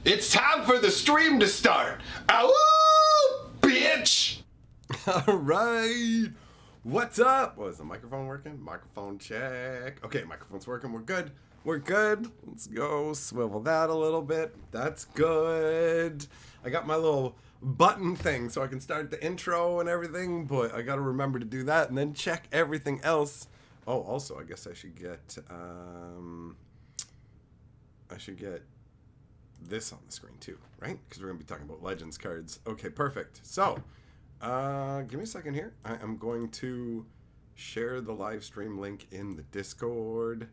It's time for the stream to start. Ow, bitch! Alright. What's up? Was the microphone working? Microphone check. Okay, microphone's working. We're good. We're good. Let's go. Swivel that a little bit. That's good. I got my little button thing so I can start the intro and everything, but I gotta remember to do that and then check everything else. Oh, also, I guess I should get this on the screen too, right? Because we're gonna be talking about Legends cards. Okay, perfect. So, give me a second here. I am going to share the live stream link in the Discord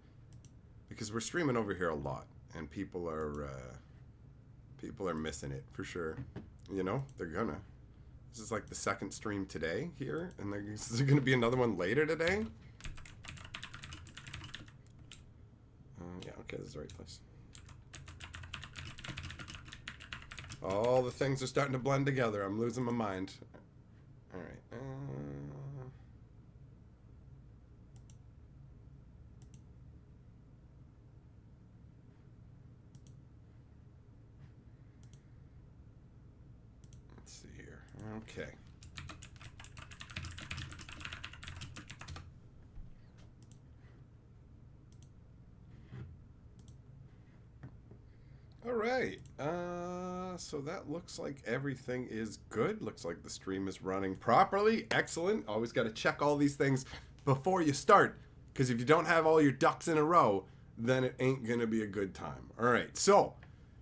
because we're streaming over here a lot, and people are missing it for sure. You know, they're gonna. This is like the second stream today here, and there's gonna be another one later today. Yeah, okay, this is the right place. All the things are starting to blend together. I'm losing my mind. All right. Let's see here. Okay. All right. So that looks like everything is good. Looks like the stream is running properly. Excellent. Always got to check all these things before you start, because if you don't have all your ducks in a row, then it ain't going to be a good time. All right. So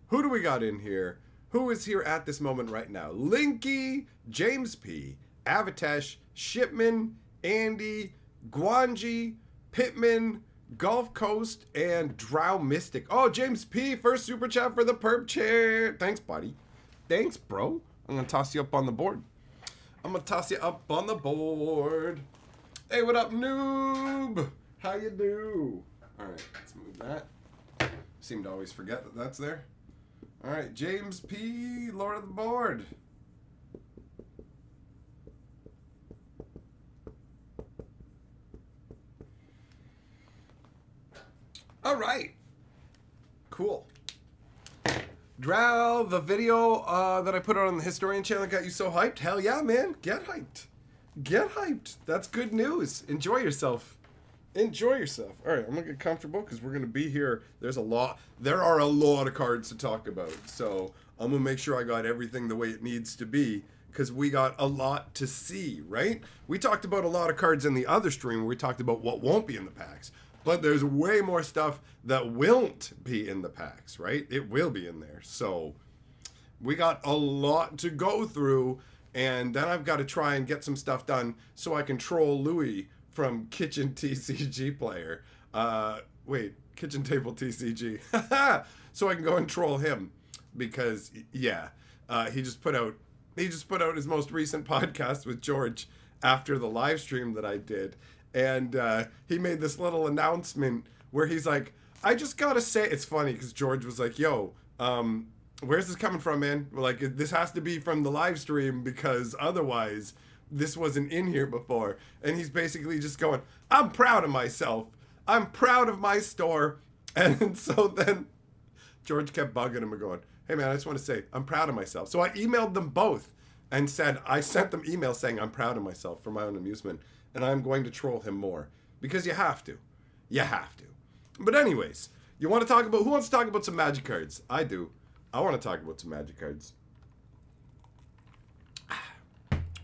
who do we got in here? Who is here at this moment right now? Linky, James P, Avitesh, Shipman, Andy, Guanji, Pittman, Gulf Coast, and Drow Mystic. Oh, James P, first super chat for the perp chair. Thanks, buddy. Thanks, bro. I'm going to toss you up on the board. I'm going to toss you up on the board. Hey, what up, noob? How you do? All right, let's move that. Seem to always forget that that's there. All right, James P, Lord of the Board. All right. Cool. Drow, the video that I put out on the Historian channel got you so hyped? Hell yeah, man. Get hyped. Get hyped. That's good news. Enjoy yourself. Enjoy yourself. All right, I'm going to get comfortable because we're going to be here. There are a lot of cards to talk about. So I'm going to make sure I got everything the way it needs to be, because we got a lot to see, right? We talked about a lot of cards in the other stream where we talked about what won't be in the packs. But there's way more stuff that won't be in the packs, right? It will be in there. So we got a lot to go through, and then I've got to try and get some stuff done so I can troll Louis from Kitchen TCG Player. Kitchen Table TCG. So I can go and troll him because, yeah, he just put out his most recent podcast with George after the live stream that I did. And he made this little announcement where he's like, I just gotta say, it's funny because George was like, yo, where's this coming from, man? Like, this has to be from the live stream because otherwise this wasn't in here before. And he's basically just going, I'm proud of myself. I'm proud of my store. And so then George kept bugging him and going, hey, man, I just want to say I'm proud of myself. So I emailed them both and I sent them emails saying I'm proud of myself for my own amusement. And I'm going to troll him more because you have to. You have to. But anyways, who wants to talk about some Magic cards? I do. I want to talk about some Magic cards.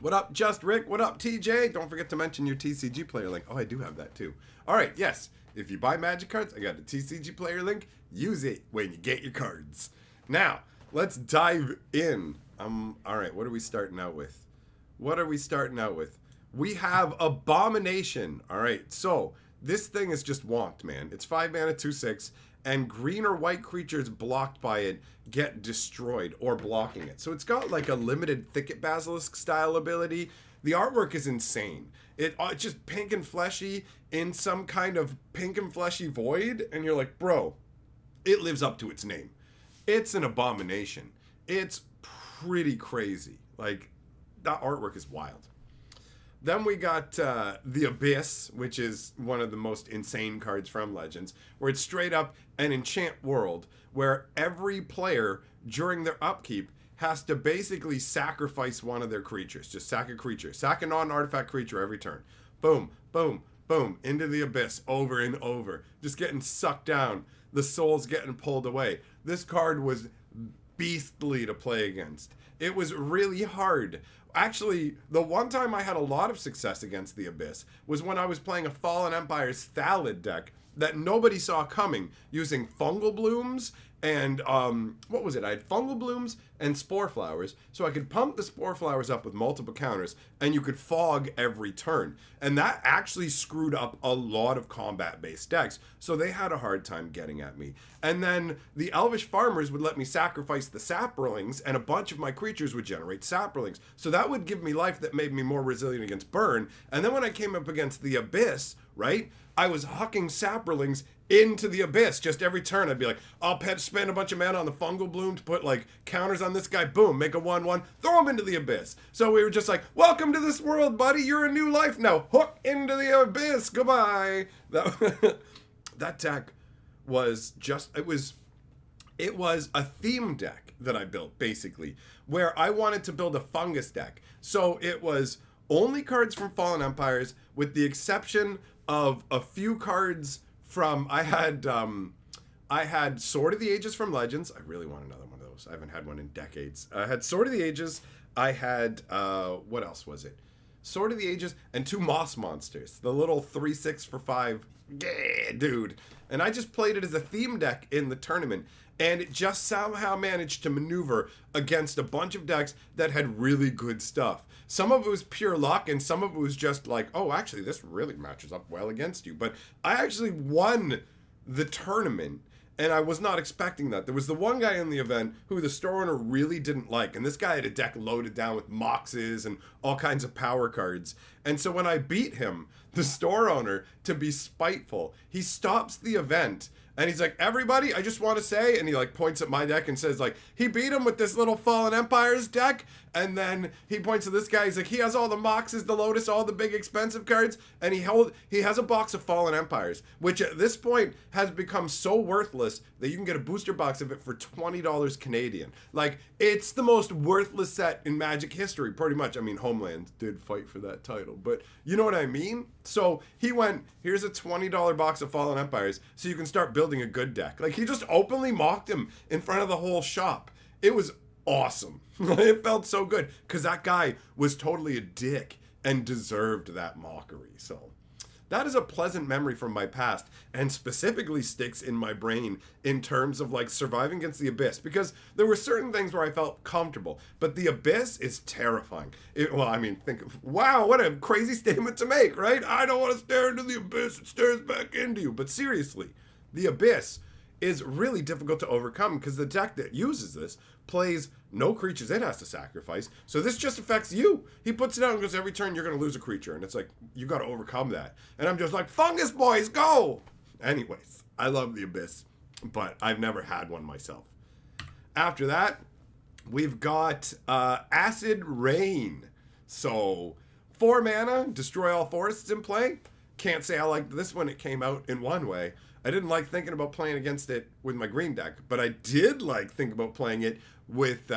What up, Just Rick? What up, TJ? Don't forget to mention your TCG player link. Oh, I do have that too. All right, yes. If you buy Magic cards, I got a TCG player link. Use it when you get your cards. Now, let's dive in. All right, what are we starting out with? We have Abomination. All right, so this thing is just wonked, man. It's 5 mana, 2/6, and green or white creatures blocked by it get destroyed or blocking it. So it's got like a limited Thicket Basilisk style ability. The artwork is insane. It's just pink and fleshy in some kind of pink and fleshy void, and you're like, bro, it lives up to its name. It's an abomination. It's pretty crazy. Like, that artwork is wild. Then we got the Abyss, which is one of the most insane cards from Legends, where it's straight up an enchant world where every player during their upkeep has to basically sacrifice one of their creatures. Just sack a creature. Sack a non-artifact creature every turn. Boom, boom, boom, into the Abyss over and over. Just getting sucked down. The soul's getting pulled away. This card was beastly to play against. It was really hard. Actually, the one time I had a lot of success against the Abyss was when I was playing a Fallen Empire's Thallid deck that nobody saw coming, using Fungal Blooms and, what was it? I had Fungal Blooms and Spore Flowers, so I could pump the Spore Flowers up with multiple counters, and you could fog every turn. And that actually screwed up a lot of combat-based decks, so they had a hard time getting at me. And then the Elvish Farmers would let me sacrifice the Saprolings, and a bunch of my creatures would generate Saprolings. So that would give me life that made me more resilient against burn. And then when I came up against the Abyss, right, I was hucking Saprolings into the Abyss. Just every turn I'd be like, I'll spend a bunch of mana on the Fungal Bloom to put like counters on this guy, boom, make a 1/1, throw him into the Abyss. So we were just like, welcome to this world, buddy, you're a new life now, hook into the Abyss, goodbye. That deck was just, it was a theme deck that I built, basically, where I wanted to build a fungus deck. So it was only cards from Fallen Empires, with the exception of a few cards from, I had Sword of the Ages from Legends. I really want another one of those. I haven't had one in decades. I had Sword of the Ages. I had, what else was it? Sword of the Ages and 2 Moss Monsters. The little 3/6 for 5. Yeah, dude. And I just played it as a theme deck in the tournament. And it just somehow managed to maneuver against a bunch of decks that had really good stuff. Some of it was pure luck, and some of it was just like, oh, actually, this really matches up well against you. But I actually won the tournament, and I was not expecting that. There was the one guy in the event who the store owner really didn't like, and this guy had a deck loaded down with Moxes and all kinds of power cards. And so when I beat him, the store owner, to be spiteful, he stops the event, and he's like, everybody, I just want to say, and he like points at my deck and says like, he beat him with this little Fallen Empires deck, and then he points to this guy, he's like, he has all the Moxes, the Lotus, all the big expensive cards, and he has a box of Fallen Empires, which at this point has become so worthless that you can get a booster box of it for $20 Canadian. Like, it's the most worthless set in Magic history, pretty much. I mean, Homeland did fight for that title, but you know what I mean? So he went, here's a $20 box of Fallen Empires, so you can start building a good deck. Like, he just openly mocked him in front of the whole shop. It was awesome. It felt so good, because that guy was totally a dick and deserved that mockery. So that is a pleasant memory from my past, and specifically sticks in my brain in terms of like surviving against the Abyss, because there were certain things where I felt comfortable, but the Abyss is terrifying. Wow, what a crazy statement to make, right? I don't want to stare into the Abyss, it stares back into you. But seriously, the Abyss is really difficult to overcome, because the deck that uses this plays no creatures it has to sacrifice, so this just affects you. He puts it out and goes, every turn you're going to lose a creature, and it's like, you got to overcome that. And I'm just like, fungus boys, go! Anyways, I love the Abyss, but I've never had one myself. After that, we've got Acid Rain. So 4 mana, destroy all forests in play. Can't say I liked this when it came out in one way. I didn't like thinking about playing against it with my green deck, but I did like thinking about playing it with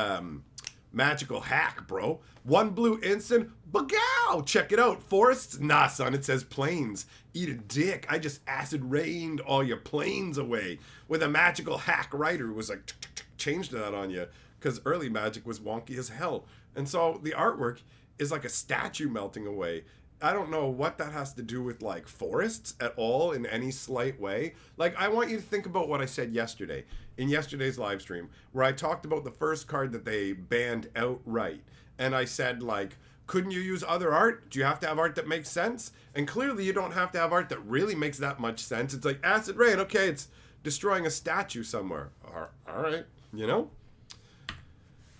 Magical Hack, bro. 1 blue instant, bagow! Check it out. Forests? Nah, son, it says plains. Eat a dick. I just acid rained all your plains away with a Magical Hack writer who was like, changed that on you, because early Magic was wonky as hell. And so the artwork is like a statue melting away. I don't know what that has to do with like forests at all in any slight way. Like, I want you to think about what I said yesterday in yesterday's live stream, where I talked about the first card that they banned outright. And I said, like, couldn't you use other art? Do you have to have art that makes sense? And clearly you don't have to have art that really makes that much sense. It's like acid rain. Okay, it's destroying a statue somewhere. All right, you know?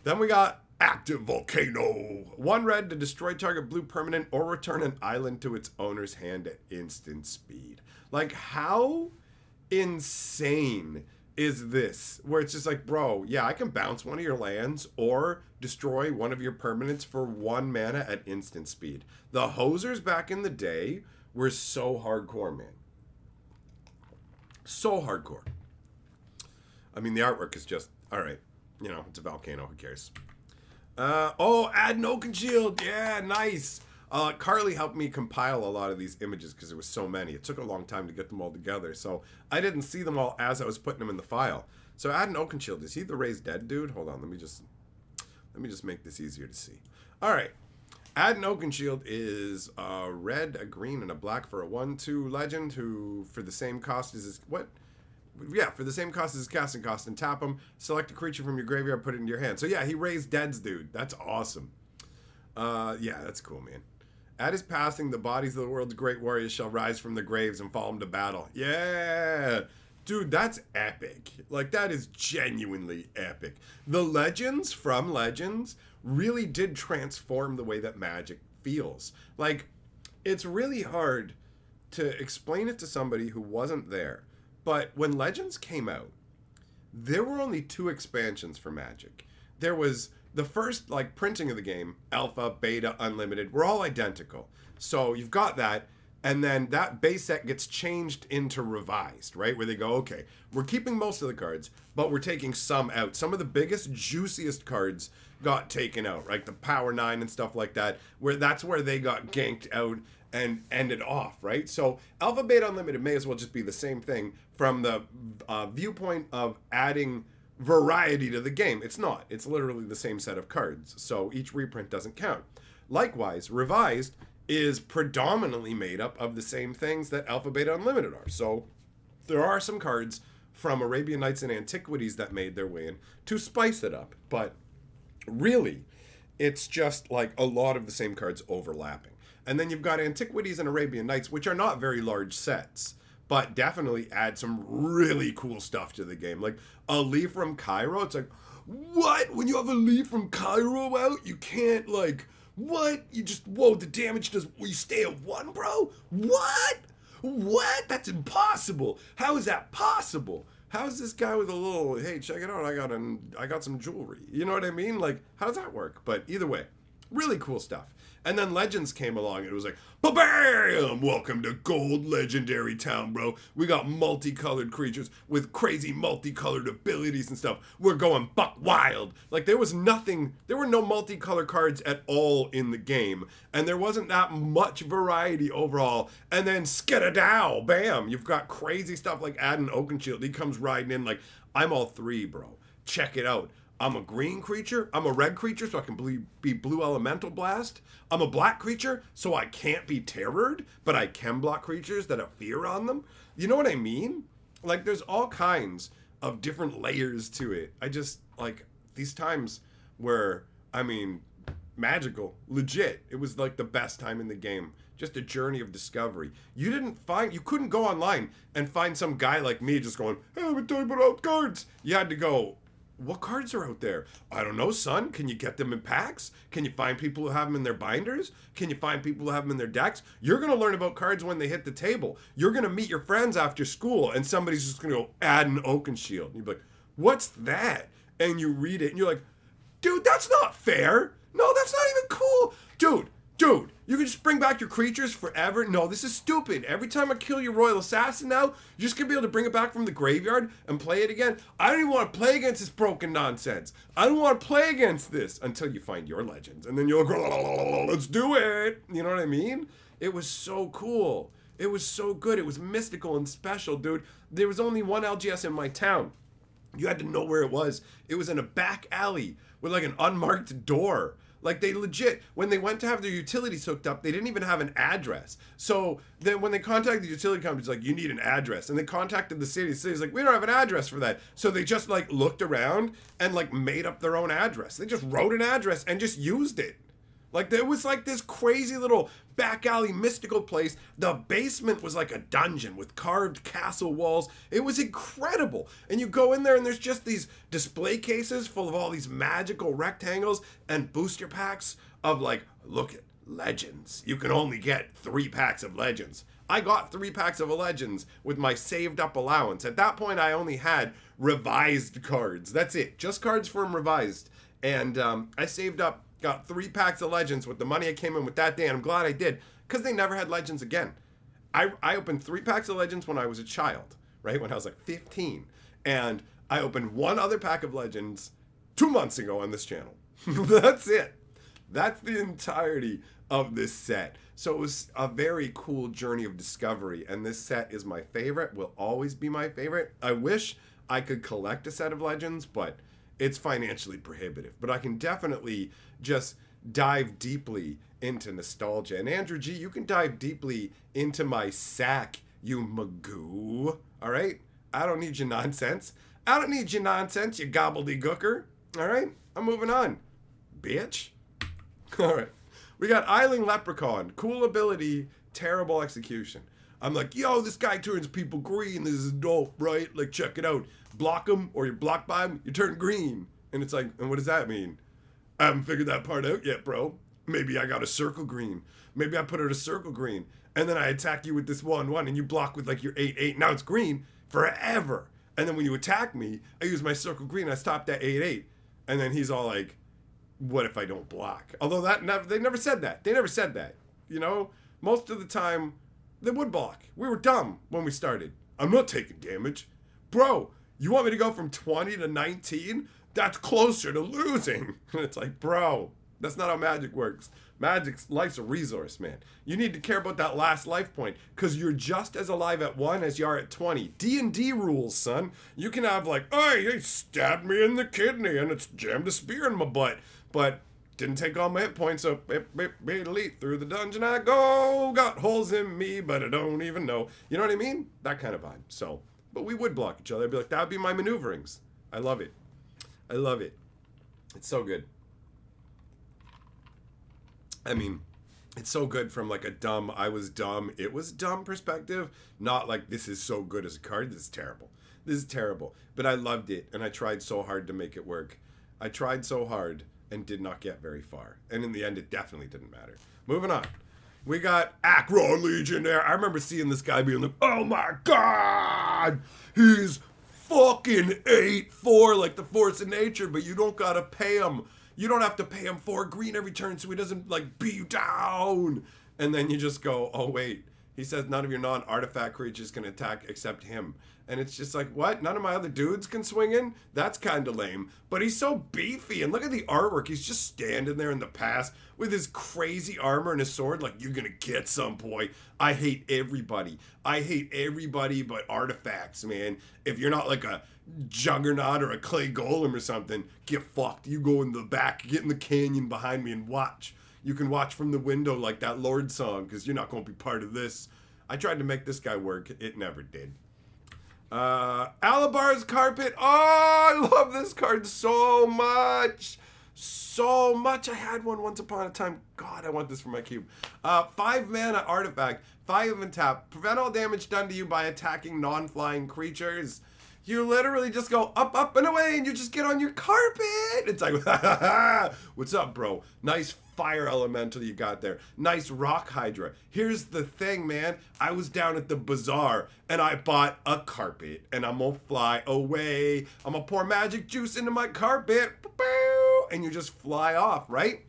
Then we got Active Volcano. 1 red to destroy target blue permanent or return an island to its owner's hand at instant speed. Like, how insane is this, where it's just like, bro, yeah, I can bounce one of your lands or destroy one of your permanents for 1 mana at instant speed. The hosers back in the day were so hardcore, man. So hardcore. I mean, the artwork is just, all right. You know, it's a volcano, who cares? Add an Oakenshield. Yeah, nice. Carly helped me compile a lot of these images because there was so many. It took a long time to get them all together, so I didn't see them all as I was putting them in the file. So add an Oakenshield. Is he the raised dead dude? Hold on, let me just make this easier to see. All right. Add an Oakenshield is a red, a green, and a black for a 1/2 legend who, for the same cost as his... What? Yeah, for the same cost as his casting cost, and tap him, select a creature from your graveyard, put it into your hand. So yeah, he raised deads, dude. That's awesome. Yeah, that's cool, man. At his passing, the bodies of the world's great warriors shall rise from the graves and follow him to battle. Yeah! Dude, that's epic. Like, that is genuinely epic. The legends from Legends really did transform the way that Magic feels. Like, it's really hard to explain it to somebody who wasn't there. But when Legends came out, there were only 2 expansions for Magic. There was the first, like, printing of the game, Alpha, Beta, Unlimited, were all identical. So you've got that, and then that base set gets changed into Revised, right? Where they go, okay, we're keeping most of the cards, but we're taking some out. Some of the biggest, juiciest cards got taken out, right? The Power 9 and stuff like that, where that's where they got ganked out and ended off, right? So Alpha, Beta, Unlimited may as well just be the same thing from the viewpoint of adding variety to the game. It's not. It's literally the same set of cards. So each reprint doesn't count. Likewise, Revised is predominantly made up of the same things that Alpha, Beta, Unlimited are. So there are some cards from Arabian Nights and Antiquities that made their way in to spice it up. But really, it's just like a lot of the same cards overlapping. And then you've got Antiquities and Arabian Nights, which are not very large sets, but definitely add some really cool stuff to the game. Like a Leaf from Cairo, it's like, what? When you have a Leaf from Cairo out, you can't, like, what? You just, whoa, the damage does, you stay at 1, bro? What? What? That's impossible. How is that possible? How's this guy with a little, hey, check it out, I got some jewelry. You know what I mean? Like, how does that work? But either way, really cool stuff. And then Legends came along and it was like, ba-bam! Welcome to Gold Legendary Town, bro. We got multicolored creatures with crazy multicolored abilities and stuff. We're going buck wild. Like, there were no multicolored cards at all in the game. And there wasn't that much variety overall. And then skadadow, bam! You've got crazy stuff like Add an Oakenshield. He comes riding in like, I'm all 3, bro. Check it out. I'm a green creature. I'm a red creature, so I can be blue elemental blast. I'm a black creature, so I can't be terrored, but I can block creatures that have fear on them. You know what I mean? Like, there's all kinds of different layers to it. I just, like, these times where, I mean, magical, legit. It was, like, the best time in the game. Just a journey of discovery. You couldn't go online and find some guy like me just going, hey, I'm talking about cards. You had to go, what cards are out there? I don't know, son. Can you get them in packs? Can you find people who have them in their binders? Can you find people who have them in their decks? You're going to learn about cards when they hit the table. You're going to meet your friends after school, and somebody's just going to go, Add an Oakenshield. And you're like, what's that? And you read it, and you're like, dude, that's not fair. No, that's not even cool. Dude, you can just bring back your creatures forever? No, this is stupid. Every time I kill your Royal Assassin now, you're just going to be able to bring it back from the graveyard and play it again? I don't even want to play against this broken nonsense. I don't want to play against this until you find your legends. And then you'll go, let's do it. You know what I mean? It was so cool. It was so good. It was mystical and special, dude. There was only one LGS in my town. You had to know where it was. It was in a back alley with like an unmarked door. Like, they legit, when they went to have their utilities hooked up, they didn't even have an address. So then when they contacted the utility company, it's like, you need an address. And they contacted the city. The city's like, we don't have an address for that. So they just, like, looked around and, like, made up their own address. They just wrote an address and just used it. Like, there was, like, this crazy little back alley mystical place. The basement was like a dungeon with carved castle walls. It was incredible. And you go in there and there's just these display cases full of all these magical rectangles and booster packs of, like, look at Legends. You can only get 3 packs of Legends. I got 3 packs of Legends with my saved up allowance. At that point, I only had revised cards. That's it. Just cards from revised. And I saved up, got 3 packs of Legends with the money I came in with that day. And I'm glad I did, because they never had Legends again. I opened 3 packs of Legends when I was a child, right? When I was like 15. And I opened 1 other pack of Legends 2 months ago on this channel. That's it. That's the entirety of this set. So it was a very cool journey of discovery, and this set is my favorite, will always be my favorite. I wish I could collect a set of Legends, but it's financially prohibitive. But I can definitely just dive deeply into nostalgia. And Andrew G, you can dive deeply into my sack, you magoo. All right? I don't need your nonsense. I don't need your nonsense, you gobbledygooker. All right? I'm moving on, bitch. All right. We got Eiling Leprechaun. Cool ability, terrible execution. I'm like, yo, this guy turns people green. This is dope, right? Like, check it out. Block him, or you're blocked by him, you turn green. And it's like, and what does that mean? I haven't figured that part out yet, bro. Maybe I got a circle green. Maybe I put out a circle green. And then I attack you with this 1/1, and you block with like your 8/8. Now it's green forever. And then when you attack me, I use my circle green. I stop that 8/8. And then he's all like, what if I don't block? Although they never said that. They never said that. You know, most of the time they would block. We were dumb when we started. I'm not taking damage. Bro, you want me to go from 20 to 19? That's closer to losing. And it's like, bro, that's not how Magic works. Life's a resource, man. You need to care about that last life point, because you're just as alive at 1 as you are at 20. D&D rules, son. You can have like, hey, he stabbed me in the kidney and it's jammed a spear in my butt. But didn't take all my hit points, so elite through the dungeon I go. Got holes in me, but I don't even know. You know what I mean? That kind of vibe. So, but we would block each other. I'd be like, that would be my maneuverings. I love it. I love it. It's so good. I mean, it's so good from like a dumb, I was dumb, it was dumb perspective. Not like, this is so good as a card. This is terrible. This is terrible. But I loved it, and I tried so hard to make it work. I tried so hard and did not get very far. And in the end, it definitely didn't matter. Moving on. We got Akron Legionnaire. I remember seeing this guy being like, oh my god, he's fucking 8/4 like the force of nature, but you don't gotta pay him. You don't have to pay him 4 green every turn so he doesn't like beat you down. And then you just go, oh wait, he says none of your non-artifact creatures can attack except him. And it's just like, what? None of my other dudes can swing in? That's kind of lame. But he's so beefy. And look at the artwork. He's just standing there in the past with his crazy armor and his sword. Like, you're going to get some, boy. I hate everybody. I hate everybody but artifacts, man. If you're not like a juggernaut or a clay golem or something, get fucked. You go in the back, get in the canyon behind me and watch. You can watch from the window like that Lord song, because you're not going to be part of this. I tried to make this guy work. It never did. Alabar's Carpet. Oh, I love this card so much. So much. I had one once upon a time. God, I want this for my cube. 5 mana artifact. 5 and tap. Prevent all damage done to you by attacking non-flying creatures. You literally just go up, up, and away, and you just get on your carpet. It's like, what's up, bro? Nice fire elemental you got there. Nice rock hydra. Here's the thing, man. I was down at the bazaar, and I bought a carpet, and I'm gonna fly away. I'm gonna pour magic juice into my carpet, and you just fly off, right?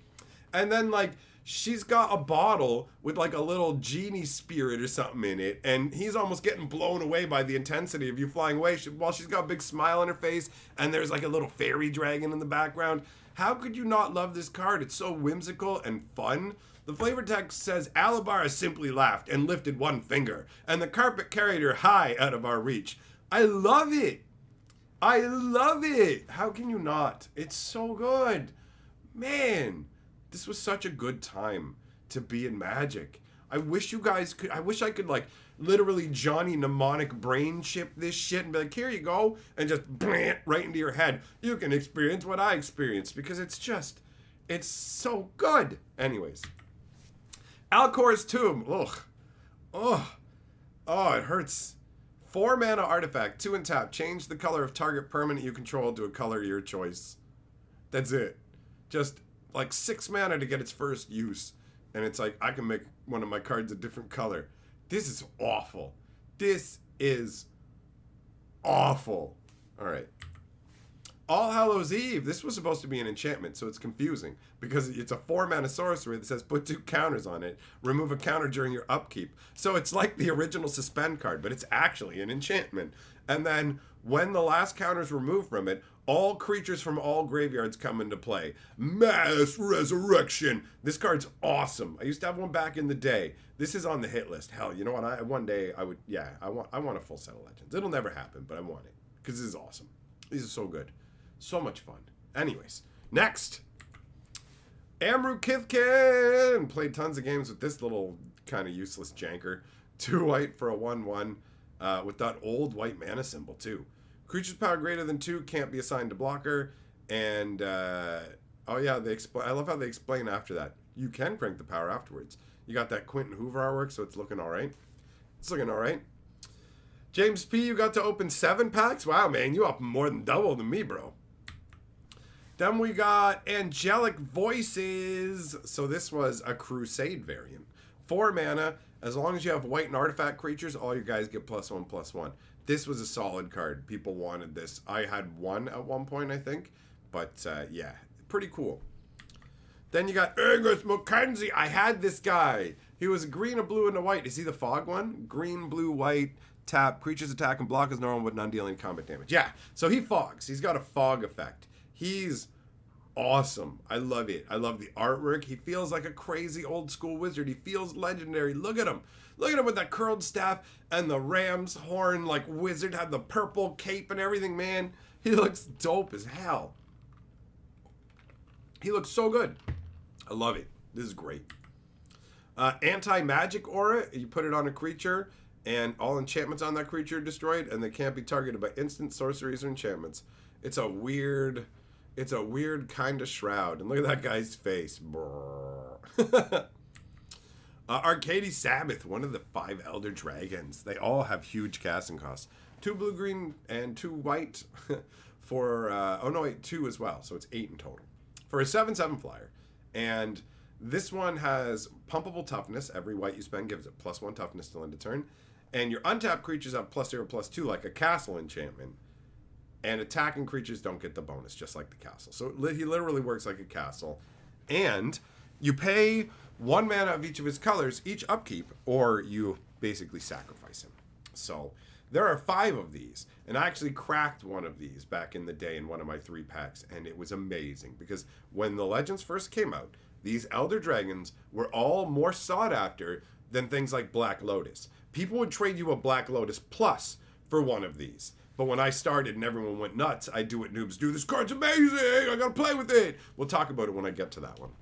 And then, like, she's got a bottle with like a little genie spirit or something in it, and he's almost getting blown away by the intensity of you flying away while she's got a big smile on her face, and there's like a little fairy dragon in the background. How could you not love this card? It's so whimsical and fun. The flavor text says, Alabara simply laughed and lifted one finger, and the carpet carried her high out of our reach. I love it. I love it. How can you not? It's so good. Man, this was such a good time to be in Magic. I wish you guys could, I wish I could like literally Johnny mnemonic brain chip this shit and be like, here you go, and just right into your head. You can experience what I experienced, because it's just, it's so good. Anyways. Alcor's Tomb. Ugh. Ugh. Oh, it hurts. 4 mana artifact, 2 and tap. Change the color of target permanent you control to a color of your choice. That's it. Just like 6 mana to get its first use. And it's like, I can make one of my cards a different color. This is awful. This is awful. All right. All Hallows Eve. This was supposed to be an enchantment, so it's confusing because it's a 4-mana sorcery that says put 2 counters on it, remove a counter during your upkeep. So it's like the original suspend card, but it's actually an enchantment. And then when the last counter is removed from it, all creatures from all graveyards come into play. Mass Resurrection. This card's awesome. I used to have one back in the day. This is on the hit list. Hell, you know what? One day I would. Yeah, I want a full set of Legends. It'll never happen, but I want it because this is awesome. These are so good. So much fun. Anyways, next. Amru Kithkin. Played tons of games with this little kind of useless janker. 2 white for a 1/1 with that old white mana symbol too. Creatures power greater than 2 can't be assigned to blocker. And, oh yeah, I love how they explain after that. You can crank the power afterwards. You got that Quentin Hoover artwork, so it's looking all right. It's looking all right. James P., you got to open 7 packs? Wow, man, you up more than double than me, bro. Then we got Angelic Voices. So this was a Crusade variant. 4 mana. As long as you have white and artifact creatures, all your guys get +1/+1. This was a solid card. People wanted this. I had 1 at one point, I think. But, yeah, pretty cool. Then you got Angus Mackenzie. I had this guy. He was a green, a blue, and a white. Is he the fog one? Green, blue, white, tap. Creatures attack and block as normal with none dealing combat damage. Yeah, so he fogs. He's got a fog effect. He's awesome. I love it. I love the artwork. He feels like a crazy old school wizard. He feels legendary. Look at him. Look at him with that curled staff and the ram's horn like wizard. Had the purple cape and everything, man. He looks dope as hell. He looks so good. I love it. This is great. Anti-magic aura. You put it on a creature and all enchantments on that creature are destroyed and they can't be targeted by instant sorceries or enchantments. It's a weird kind of shroud. And look at that guy's face. Arcady Sabbath, one of the 5 Elder Dragons. They all have huge casting costs. 2 blue, green, and 2 white for, 2 as well. So it's 8 in total. For a 7/7 flyer. And this one has pumpable toughness. Every white you spend gives it +1 toughness till end of turn. And your untapped creatures have +0/+2 like a castle enchantment. And attacking creatures don't get the bonus, just like the castle. So he literally works like a castle. And you pay 1 mana of each of his colors each upkeep, or you basically sacrifice him. So there are 5 of these. And I actually cracked one of these back in the day in one of my 3 packs. And it was amazing. Because when the Legends first came out, these Elder Dragons were all more sought after than things like Black Lotus. People would trade you a Black Lotus Plus for one of these. But when I started and everyone went nuts, I do what noobs do. This card's amazing. I gotta play with it. We'll talk about it when I get to that one.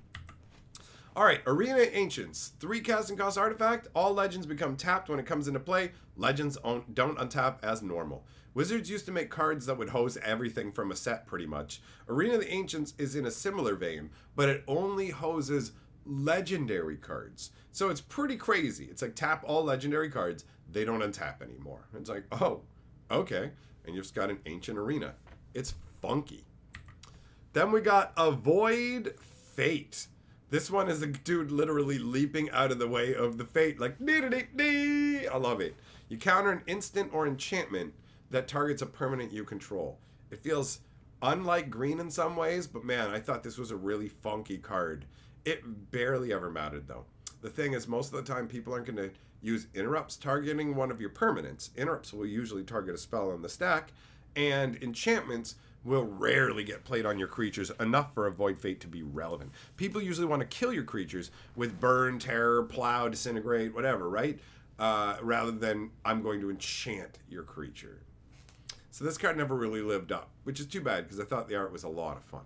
All right, Arena Ancients. 3 casting cost artifact. All legends become tapped when it comes into play. Legends don't untap as normal. Wizards used to make cards that would hose everything from a set pretty much. Arena of the Ancients is in a similar vein, but it only hoses legendary cards. So it's pretty crazy. It's like tap all legendary cards. They don't untap anymore. It's like, oh, okay. And you've just got an Ancient Arena. It's funky. Then we got Avoid Fate. This one is a dude literally leaping out of the way of the fate. Like, dee-dee-dee-dee. I love it. You counter an instant or enchantment that targets a permanent you control. It feels unlike green in some ways, but man, I thought this was a really funky card. It barely ever mattered though. The thing is, most of the time people aren't going to use interrupts targeting one of your permanents. Interrupts will usually target a spell on the stack, and enchantments will rarely get played on your creatures enough for Avoid Fate to be relevant. People usually want to kill your creatures with Burn, Terror, Plow, Disintegrate, whatever, right? Rather than I'm going to enchant your creature. So this card never really lived up, which is too bad because I thought the art was a lot of fun.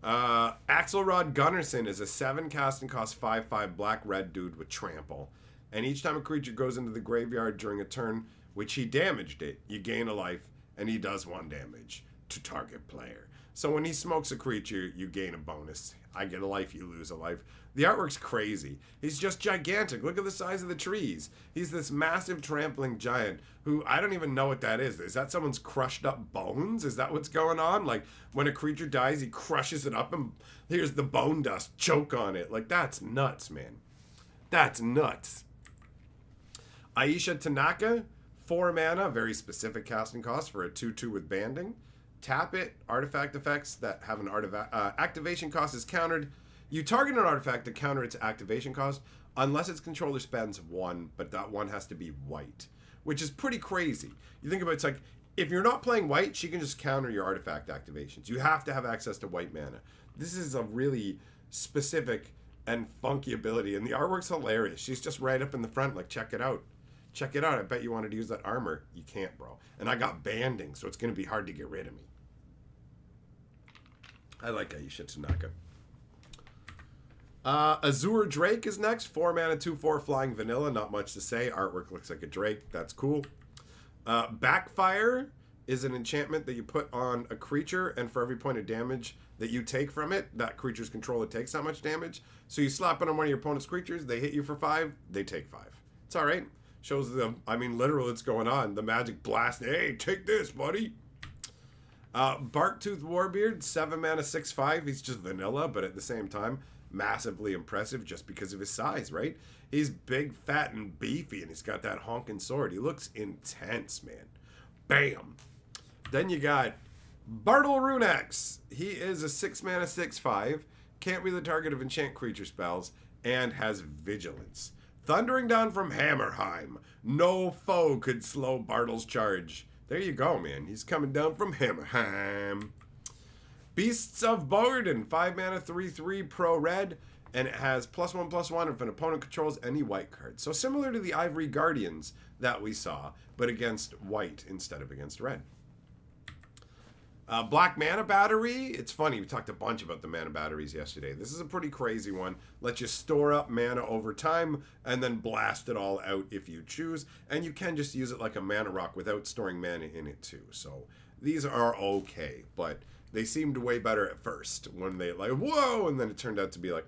Axelrod Gunnarsson is a 7 casting cost 5/5 black-red dude with trample. And each time a creature goes into the graveyard during a turn, which he damaged it, you gain a life, and he does 1 damage to target player. So when he smokes a creature, you gain a bonus. I get a life, you lose a life. The artwork's crazy. He's just gigantic. Look at the size of the trees. He's this massive trampling giant who I don't even know what that is. Is that someone's crushed up bones? Is that what's going on? Like when a creature dies, he crushes it up and here's the bone dust. Choke on it. Like that's nuts, man. That's nuts. Aisha Tanaka, 4 mana, very specific casting cost for a 2/2 with banding. Tap it, artifact effects that have an activation cost is countered. You target an artifact to counter its activation cost unless its controller spends 1, but that 1 has to be white, which is pretty crazy. You think about it, it's like, if you're not playing white, she can just counter your artifact activations. You have to have access to white mana. This is a really specific and funky ability, and the artwork's hilarious. She's just right up in the front, like, check it out. Check it out. I bet you wanted to use that armor. You can't, bro. And I got banding, so it's going to be hard to get rid of me. I like Aisha Tanaka. Azure Drake is next. 4 mana, 2/4 flying vanilla. Not much to say. Artwork looks like a drake. That's cool. Backfire is an enchantment that you put on a creature, and for every point of damage that you take from it, that creature's controller takes that much damage. So you slap it on one of your opponent's creatures, they hit you for 5, they take 5. It's alright. Shows them, I mean, literally it's going on. The magic blast. Hey, take this, buddy. Barktooth Warbeard, 7 mana, 6/5. He's just vanilla, but at the same time, massively impressive just because of his size, right? He's big, fat, and beefy, and he's got that honking sword. He looks intense, man. Bam. Then you got Bartle Runex. He is a 6 mana, 6/5. Can't be the target of enchant creature spells, and has vigilance. Thundering down from Hammerheim. No foe could slow Bartle's charge. There you go, man. He's coming down from Hammerheim. Beasts of Bogarden. 5 mana, 3/3 pro red. And it has +1/+1 if an opponent controls any white card. So similar to the Ivory Guardians that we saw, but against white instead of against red. Black Mana Battery. It's funny, we talked a bunch about the mana batteries yesterday. This is a pretty crazy one. Lets you store up mana over time and then blast it all out if you choose. And you can just use it like a mana rock without storing mana in it too. So these are okay, but they seemed way better at first when they like, whoa, and then it turned out to be like,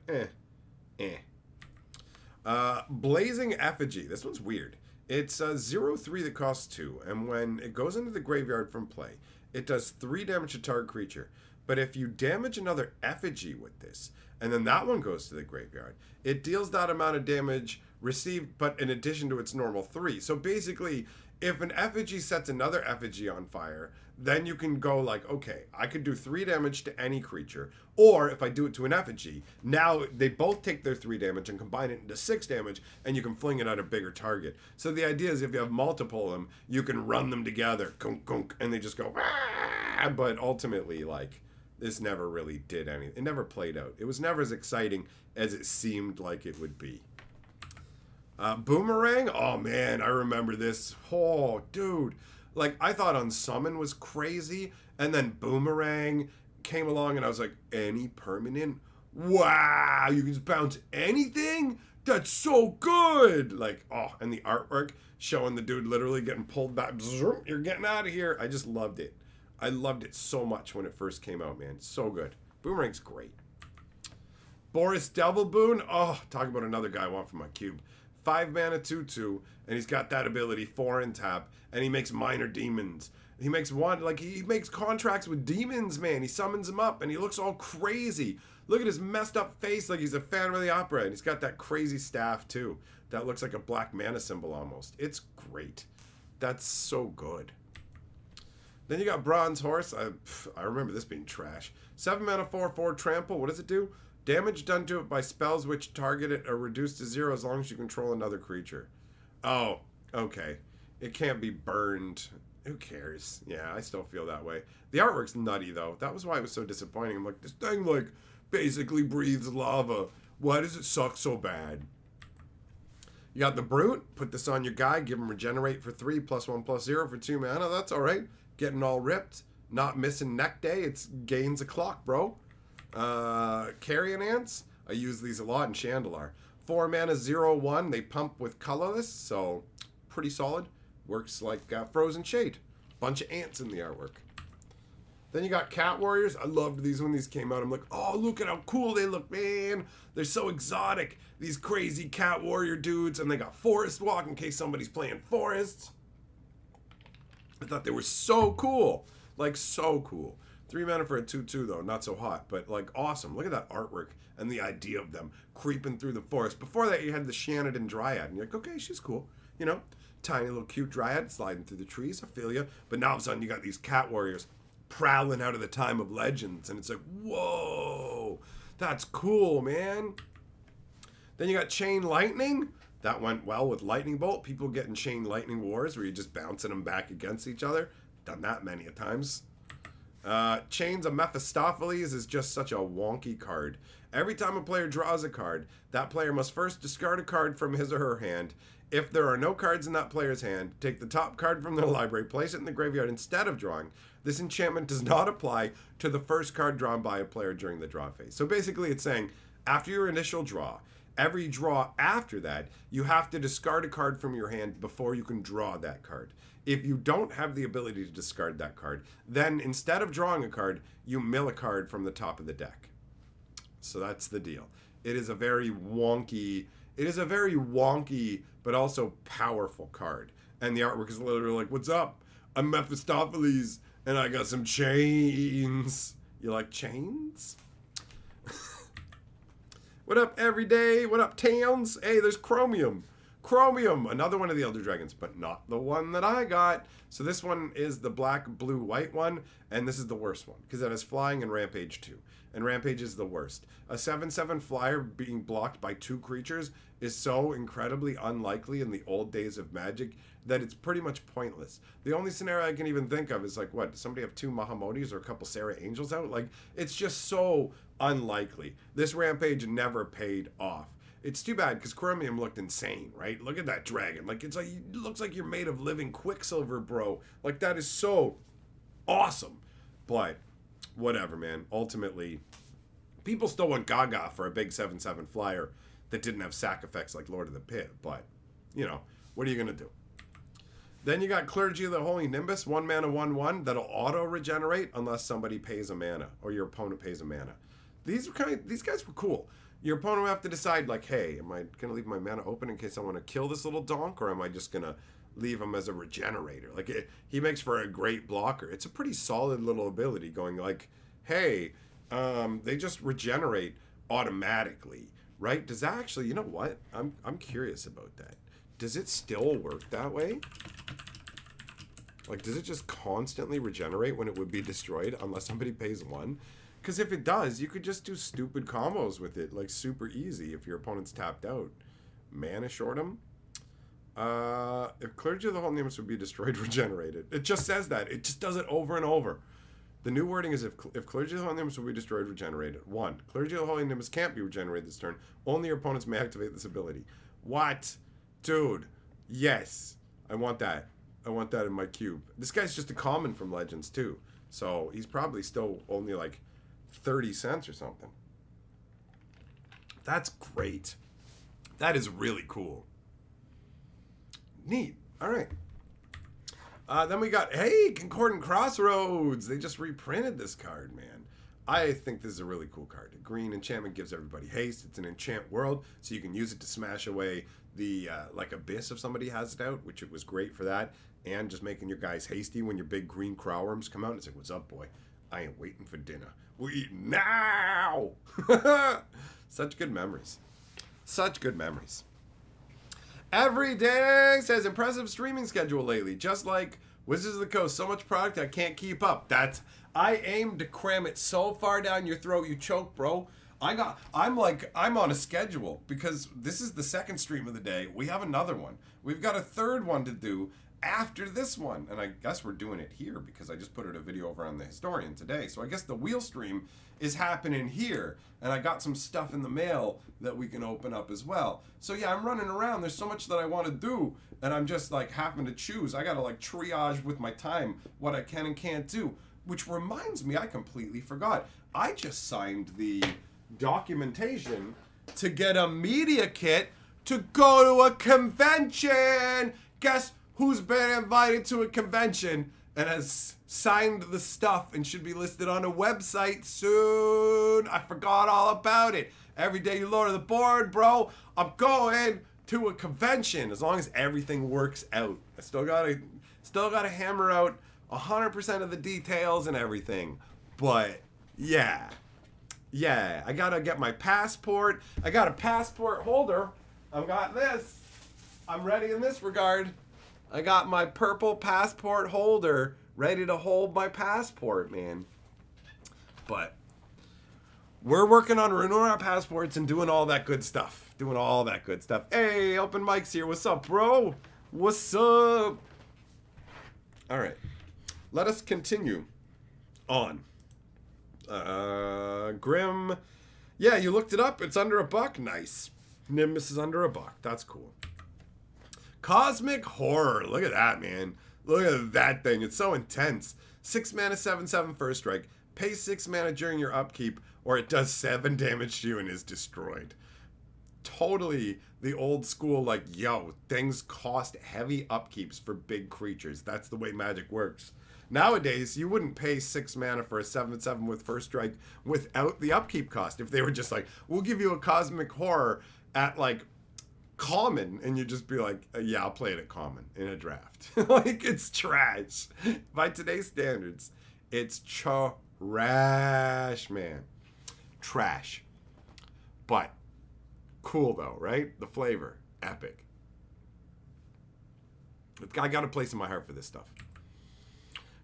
Blazing Effigy. This one's weird. It's a 0/3 that costs 2, and when it goes into the graveyard from play, it does 3 damage to target creature. But if you damage another effigy with this, and then that one goes to the graveyard, it deals that amount of damage received, but in addition to its normal 3. So basically, if an effigy sets another effigy on fire, then you can go like, okay, I could do 3 damage to any creature. Or if I do it to an effigy, now they both take their 3 damage and combine it into 6 damage, and you can fling it at a bigger target. So the idea is if you have multiple of them, you can run them together, gunk, gunk, and they just go, ah! But ultimately, like, this never really did anything. It never played out. It was never as exciting as it seemed like it would be. Boomerang? Oh, man, I remember this. Oh, dude. Like, I thought Unsummon was crazy, and then Boomerang came along, and I was like, any permanent? Wow, you can just bounce anything? That's so good! Like, oh, and the artwork showing the dude literally getting pulled back. Bzzz, you're getting out of here. I just loved it. I loved it so much when it first came out, man. So good. Boomerang's great. Boris Devil Boon. Oh, talk about another guy I want from my cube. 5 mana, 2/2, and he's got that ability 4 in tap, and he makes minor demons. He makes he makes contracts with demons, man. He summons them up, and he looks all crazy. Look at his messed up face like he's a Phantom of the Opera, and he's got that crazy staff, too. That looks like a black mana symbol almost. It's great. That's so good. Then you got Bronze Horse. I remember this being trash. 7 mana, 4/4 trample. What does it do? Damage done to it by spells which target it are reduced to 0 as long as you control another creature. Oh, okay. It can't be burned. Who cares? Yeah, I still feel that way. The artwork's nutty, though. That was why it was so disappointing. I'm like, this thing, like, basically breathes lava. Why does it suck so bad? You got the Brute. Put this on your guy. Give him Regenerate for 3, +1/+0 for 2 mana. That's all right. Getting all ripped. Not missing neck day. It's gains a clock, bro. Carrion Ants. I use these a lot in Chandelar. 4 mana, 0/1. They pump with colorless, so pretty solid. Works like Frozen Shade. Bunch of ants in the artwork. Then you got Cat Warriors. I loved these when these came out. I'm like, oh, look at how cool they look, man. They're so exotic. These crazy Cat Warrior dudes. And they got Forest Walk in case somebody's playing Forests. I thought they were so cool. Like, so cool. 3 mana for a 2/2, though. Not so hot, but, like, awesome. Look at that artwork and the idea of them creeping through the forest. Before that, you had the Shannon Dryad. And you're like, okay, she's cool. You know, tiny little cute dryad sliding through the trees. I feel you. But now all of a sudden you got these cat warriors prowling out of the time of legends. And it's like, whoa, that's cool, man. Then you got chain lightning. That went well with lightning bolt. People getting chain lightning wars where you're just bouncing them back against each other. Done that many a times. Chains of Mephistopheles is just such a wonky card. Every time a player draws a card, that player must first discard a card from his or her hand. If there are no cards in that player's hand, take the top card from their library, place it in the graveyard instead of drawing. This enchantment does not apply to the first card drawn by a player during the draw phase. So basically it's saying, after your initial draw, every draw after that, you have to discard a card from your hand before you can draw that card. If you don't have the ability to discard that card, then instead of drawing a card, you mill a card from the top of the deck. So that's the deal. It is a very wonky, but also powerful card. And the artwork is literally like, what's up? I'm Mephistopheles, and I got some chains. You like chains? What up, Everyday? What up, Towns? Hey, there's Chromium. Chromium, another one of the Elder Dragons, but not the one that I got. So this one is the black, blue, white one, and this is the worst one, because it has flying and Rampage too. And Rampage is the worst. A 7/7 flyer being blocked by 2 creatures is so incredibly unlikely in the old days of Magic that it's pretty much pointless. The only scenario I can even think of is like, what, does somebody have 2 Mahamodis or a couple Sarah Angels out? Like, it's just so unlikely. This Rampage never paid off. It's too bad because Chromium looked insane, right? Look at that dragon. Like, it's like, it looks like you're made of living Quicksilver, bro. Like, that is so awesome. But whatever, man. Ultimately, people still went gaga for a big 7/7 flyer that didn't have sack effects like Lord of the Pit. But, you know, what are you going to do? Then you got Clergy of the Holy Nimbus, 1 mana, 1/1, that'll auto-regenerate unless somebody pays a mana or your opponent pays a mana. These guys were cool. Your opponent will have to decide, like, hey, am I going to leave my mana open in case I want to kill this little donk, or am I just going to leave him as a regenerator? Like, he makes for a great blocker. It's a pretty solid little ability going like, hey, they just regenerate automatically, right? Does that actually, you know what? I'm curious about that. Does it still work that way? Like, does it just constantly regenerate when it would be destroyed unless somebody pays 1? Because if it does, you could just do stupid combos with it, like super easy if your opponent's tapped out. Mana short him. If Clergy of the Holy Nimbus would be destroyed, regenerated. It just says that. It just does it over and over. The new wording is if Clergy of the Holy Nimbus will be destroyed, regenerated. 1. Clergy of the Holy Nimbus can't be regenerated this turn. Only your opponents may activate this ability. What? Dude. Yes. I want that. I want that in my cube. This guy's just a common from Legends too. So he's probably still only like 30 cents or something. That's great. That is really cool. Neat. All right. Then we got, hey, Concordant Crossroads. They just reprinted this card, man. I think this is a really cool card. A green enchantment gives everybody haste. It's an enchant world, so you can use it to smash away the like abyss if somebody has it out, which it was great for that. And just making your guys hasty when your big green crowworms come out. And it's like, what's up, boy? I ain't waiting for dinner. We're eating now. Such good memories. Such good memories. Every day says impressive streaming schedule lately. Just like Wizards of the Coast, so much product I can't keep up. I aim to cram it so far down your throat you choke, bro. I'm on a schedule because this is the second stream of the day. We have another one. We've got a third one to do after this one, and I guess we're doing it here because I just put out a video over on the Historian today. So I guess the wheel stream is happening here, and I got some stuff in the mail that we can open up as well. So yeah, I'm running around. There's so much that I want to do, and I'm just like having to choose. I gotta like triage with my time what I can and can't do. Which reminds me, I completely forgot. I just signed the documentation to get a media kit to go to a convention. Guess who's been invited to a convention and has signed the stuff and should be listed on a website soon? I forgot all about it. Every day you lower the board, bro. I'm going to a convention as long as everything works out. I still gotta hammer out 100% of the details and everything. But yeah, I gotta get my passport. I got a passport holder. I've got this. I'm ready in this regard. I got my purple passport holder ready to hold my passport, man. But we're working on renewing our passports and doing all that good stuff. Hey, open mics here. What's up, bro? What's up? All right. Let us continue on. Grim. Yeah, you looked it up. It's under $1. Nice. Nimbus is under $1. That's cool. Cosmic Horror. Look at that, man. Look at that thing. It's so intense. 6 mana, 7/7 first strike. Pay 6 mana during your upkeep, or it does 7 damage to you and is destroyed. Totally the old school, like, yo, things cost heavy upkeeps for big creatures. That's the way Magic works. Nowadays, you wouldn't pay 6 mana for a 7/7 with first strike without the upkeep cost. If they were just like, we'll give you a Cosmic Horror at, like, common, and you'd just be like, yeah, I'll play it at common in a draft. Like, it's trash. By today's standards, it's trash, man. Trash. But cool, though, right? The flavor. Epic. I got a place in my heart for this stuff.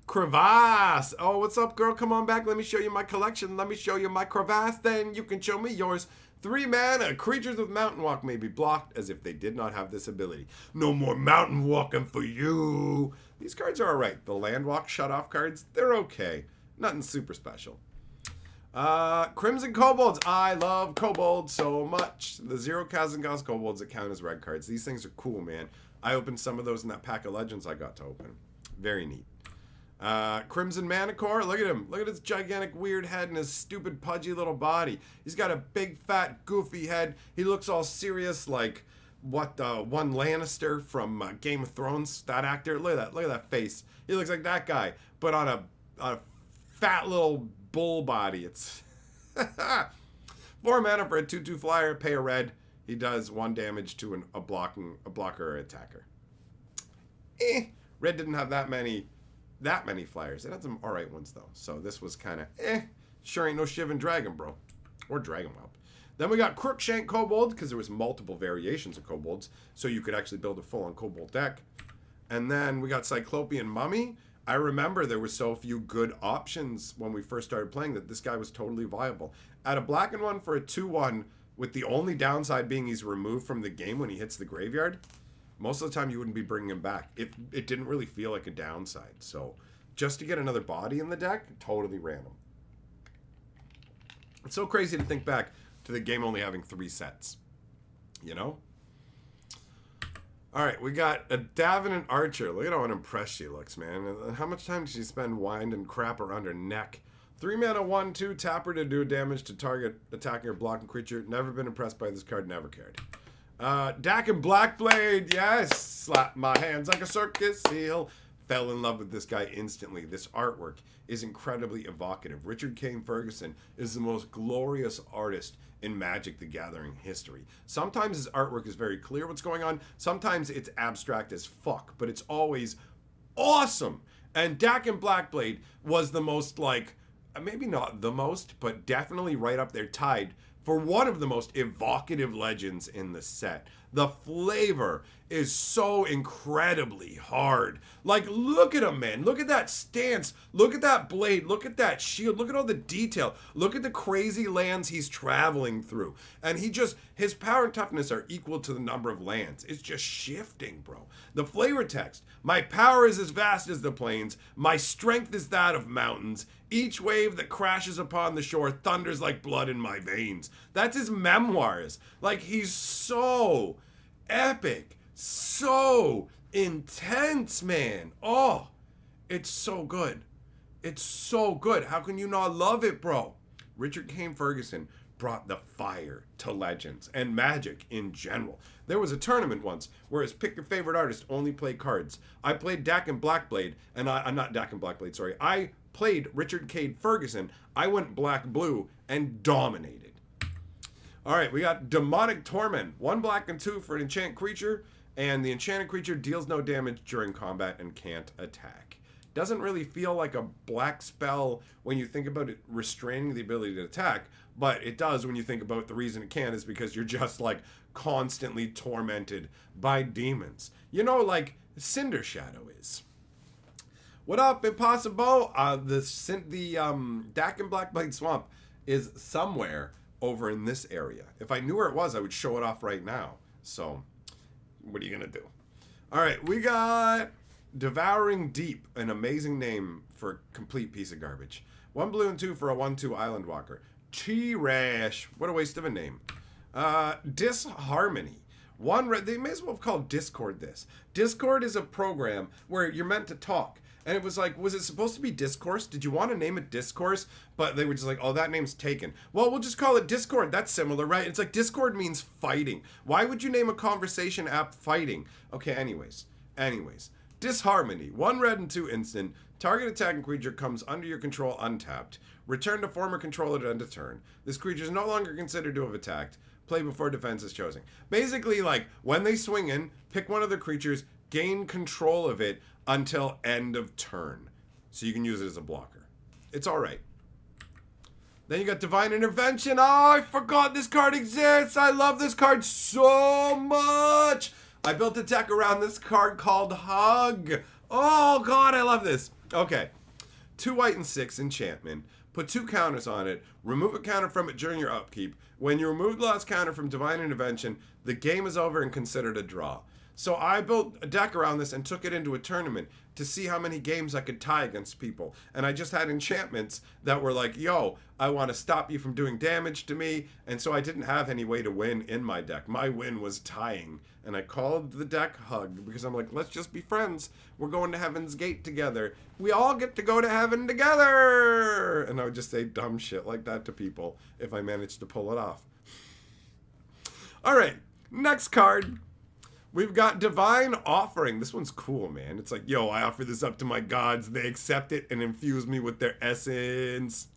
Crevasse. Oh, what's up, girl? Come on back. Let me show you my collection. Let me show you my crevasse. Then you can show me yours. 3 mana. Creatures with Mountain Walk may be blocked as if they did not have this ability. No more mountain walking for you. These cards are alright. The Landwalk shut-off cards, they're okay. Nothing super special. Crimson Kobolds. I love Kobolds so much. The 0 Kazan-Gaz Kobolds that count as red cards. These things are cool, man. I opened some of those in that pack of Legends I got to open. Very neat. Crimson Manticore. Look at him. Look at his gigantic weird head and his stupid pudgy little body. He's got a big fat goofy head. He looks all serious like what one Lannister from Game of Thrones, that actor. Look at that face. He looks like that guy, but on a fat little bull body. It's 4 mana for a 2/2 flyer. Pay a red. He does 1 damage to a blocker or attacker. Red didn't have that many flyers. It had some alright ones, though. So this was kind of, sure ain't no Shivan Dragon, bro. Or Dragon Whelp. Then we got Crookshank Kobold, because there was multiple variations of Kobolds, so you could actually build a full-on Kobold deck. And then we got Cyclopean Mummy. I remember there were so few good options when we first started playing that this guy was totally viable. At a black and 1 for a 2/1, with the only downside being he's removed from the game when he hits the graveyard, most of the time you wouldn't be bringing him back. It didn't really feel like a downside. So just to get another body in the deck, totally random. It's so crazy to think back to the game only having 3 sets. You know? Alright, we got a Davenant Archer. Look at how unimpressed she looks, man. How much time did she spend winding crap around her neck? 3 mana, 1/2, tap her to do damage to target attacking or blocking creature. Never been impressed by this card, never cared. Dak and Blackblade, yes! Slap my hands like a circus seal. Fell in love with this guy instantly. This artwork is incredibly evocative. Richard Kane Ferguson is the most glorious artist in Magic the Gathering history. Sometimes his artwork is very clear what's going on. Sometimes it's abstract as fuck, but it's always awesome. And Dak and Blackblade was the most, like, maybe not the most, but definitely right up there tied for one of the most evocative legends in the set. The flavor is so incredibly hard. Like, look at him, man. Look at that stance. Look at that blade. Look at that shield. Look at all the detail. Look at the crazy lands he's traveling through. And his power and toughness are equal to the number of lands. It's just shifting, bro. The flavor text. My power is as vast as the plains. My strength is that of mountains. Each wave that crashes upon the shore thunders like blood in my veins. That's his memoirs. Like, he's so epic, so intense, man. Oh, it's so good. It's so good. How can you not love it, bro? Richard Kane Ferguson brought the fire to Legends and Magic in general. There was a tournament once where it's pick your favorite artist, only play cards. I played Dak and Blackblade, and I'm not Dak and Blackblade, sorry. I played Richard Kane Ferguson. I went black-blue and dominated. All right, we got Demonic Torment. 1 black and 2 for an enchant creature, and the enchanted creature deals no damage during combat and can't attack. Doesn't really feel like a black spell when you think about it restraining the ability to attack, But it does when you think about the reason it can is because you're just like constantly tormented by demons. You know, like Cinder Shadow is. What up, Impossible? The Dak and Blackblade Swamp is somewhere over in this area. If I knew where it was, I would show it off right now. So, what are you gonna do? All right, we got Devouring Deep, an amazing name for a complete piece of garbage. 1 blue and 2 for a 1/2 Island Walker. T-Rash, what a waste of a name. Disharmony. 1 red, they may as well have called Discord this. Discord is a program where you're meant to talk. And it was like, was it supposed to be Discourse? Did you want to name it Discourse? But they were just like, oh, that name's taken. Well, we'll just call it Discord. That's similar, right? It's like Discord means fighting. Why would you name a conversation app fighting? Okay, anyways. Disharmony. 1 red and 2 instant. Target attacking creature comes under your control untapped. Return to former controller to end of turn. This creature is no longer considered to have attacked. Play before defense is chosen. Basically, like, when they swing in, pick one of the creatures, gain control of it until end of turn. So you can use it as a blocker. It's alright. Then you got Divine Intervention. Oh, I forgot this card exists. I love this card so much. I built a deck around this card called Hug. Oh, God, I love this. Okay. 2 white and 6 enchantment. Put 2 counters on it. Remove a counter from it during your upkeep. When you remove the last counter from Divine Intervention, the game is over and considered a draw. So I built a deck around this and took it into a tournament to see how many games I could tie against people. And I just had enchantments that were like, yo, I want to stop you from doing damage to me. And so I didn't have any way to win in my deck. My win was tying. And I called the deck Hug because I'm like, let's just be friends. We're going to Heaven's Gate together. We all get to go to heaven together. And I would just say dumb shit like that to people if I managed to pull it off. All right, next card. We've got Divine Offering. This one's cool, man. It's like, yo, I offer this up to my gods. They accept it and infuse me with their essence.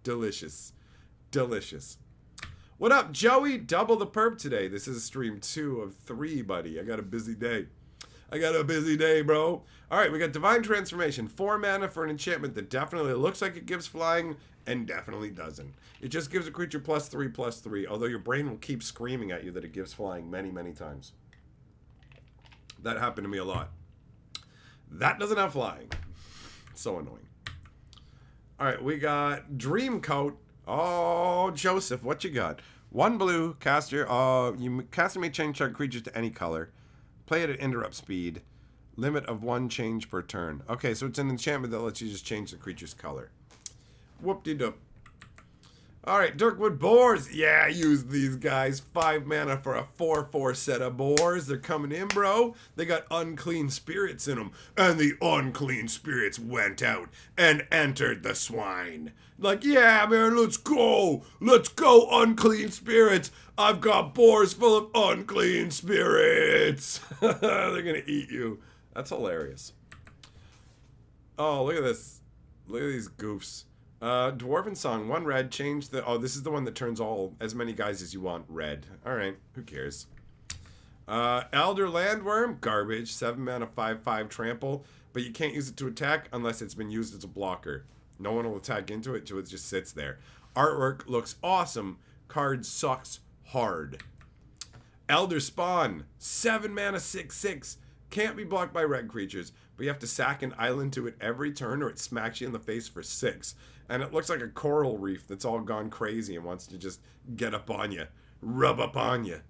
Delicious. Delicious. What up, Joey? Double the perp today. This is stream 2 of 3, buddy. I got a busy day. Bro. All right, we got Divine Transformation. 4 mana for an enchantment that definitely looks like it gives flying and definitely doesn't. It just gives a creature +3/+3, although your brain will keep screaming at you that it gives flying many, many times. That happened to me a lot. That doesn't have flying. So annoying. All right, we got Dreamcoat. Oh, Joseph, what you got? 1 blue, caster. Caster may change target creatures to any color. Play it at interrupt speed. Limit of 1 change per turn. Okay, so it's an enchantment that lets you just change the creature's color. Whoop-de-doop. All right, Dirkwood Boars. Yeah, I used these guys. 5 mana for a 4/4 set of boars. They're coming in, bro. They got unclean spirits in them. And the unclean spirits went out and entered the swine. Like, yeah, man, let's go. Let's go, unclean spirits. I've got boars full of unclean spirits. They're going to eat you. That's hilarious. Oh, look at this. Look at these goofs. Dwarven Song, 1 red, change the... Oh, this is the one that turns as many guys as you want red. Alright, who cares? Elder Landworm, garbage, 7 mana, 5/5 trample, but you can't use it to attack unless it's been used as a blocker. No one will attack into it till it just sits there. Artwork looks awesome. Card sucks hard. Elder Spawn, 7 mana, 6/6. Can't be blocked by red creatures, but you have to sack an island to it every turn or it smacks you in the face for 6. And it looks like a coral reef that's all gone crazy and wants to just get up on you. Rub up on you.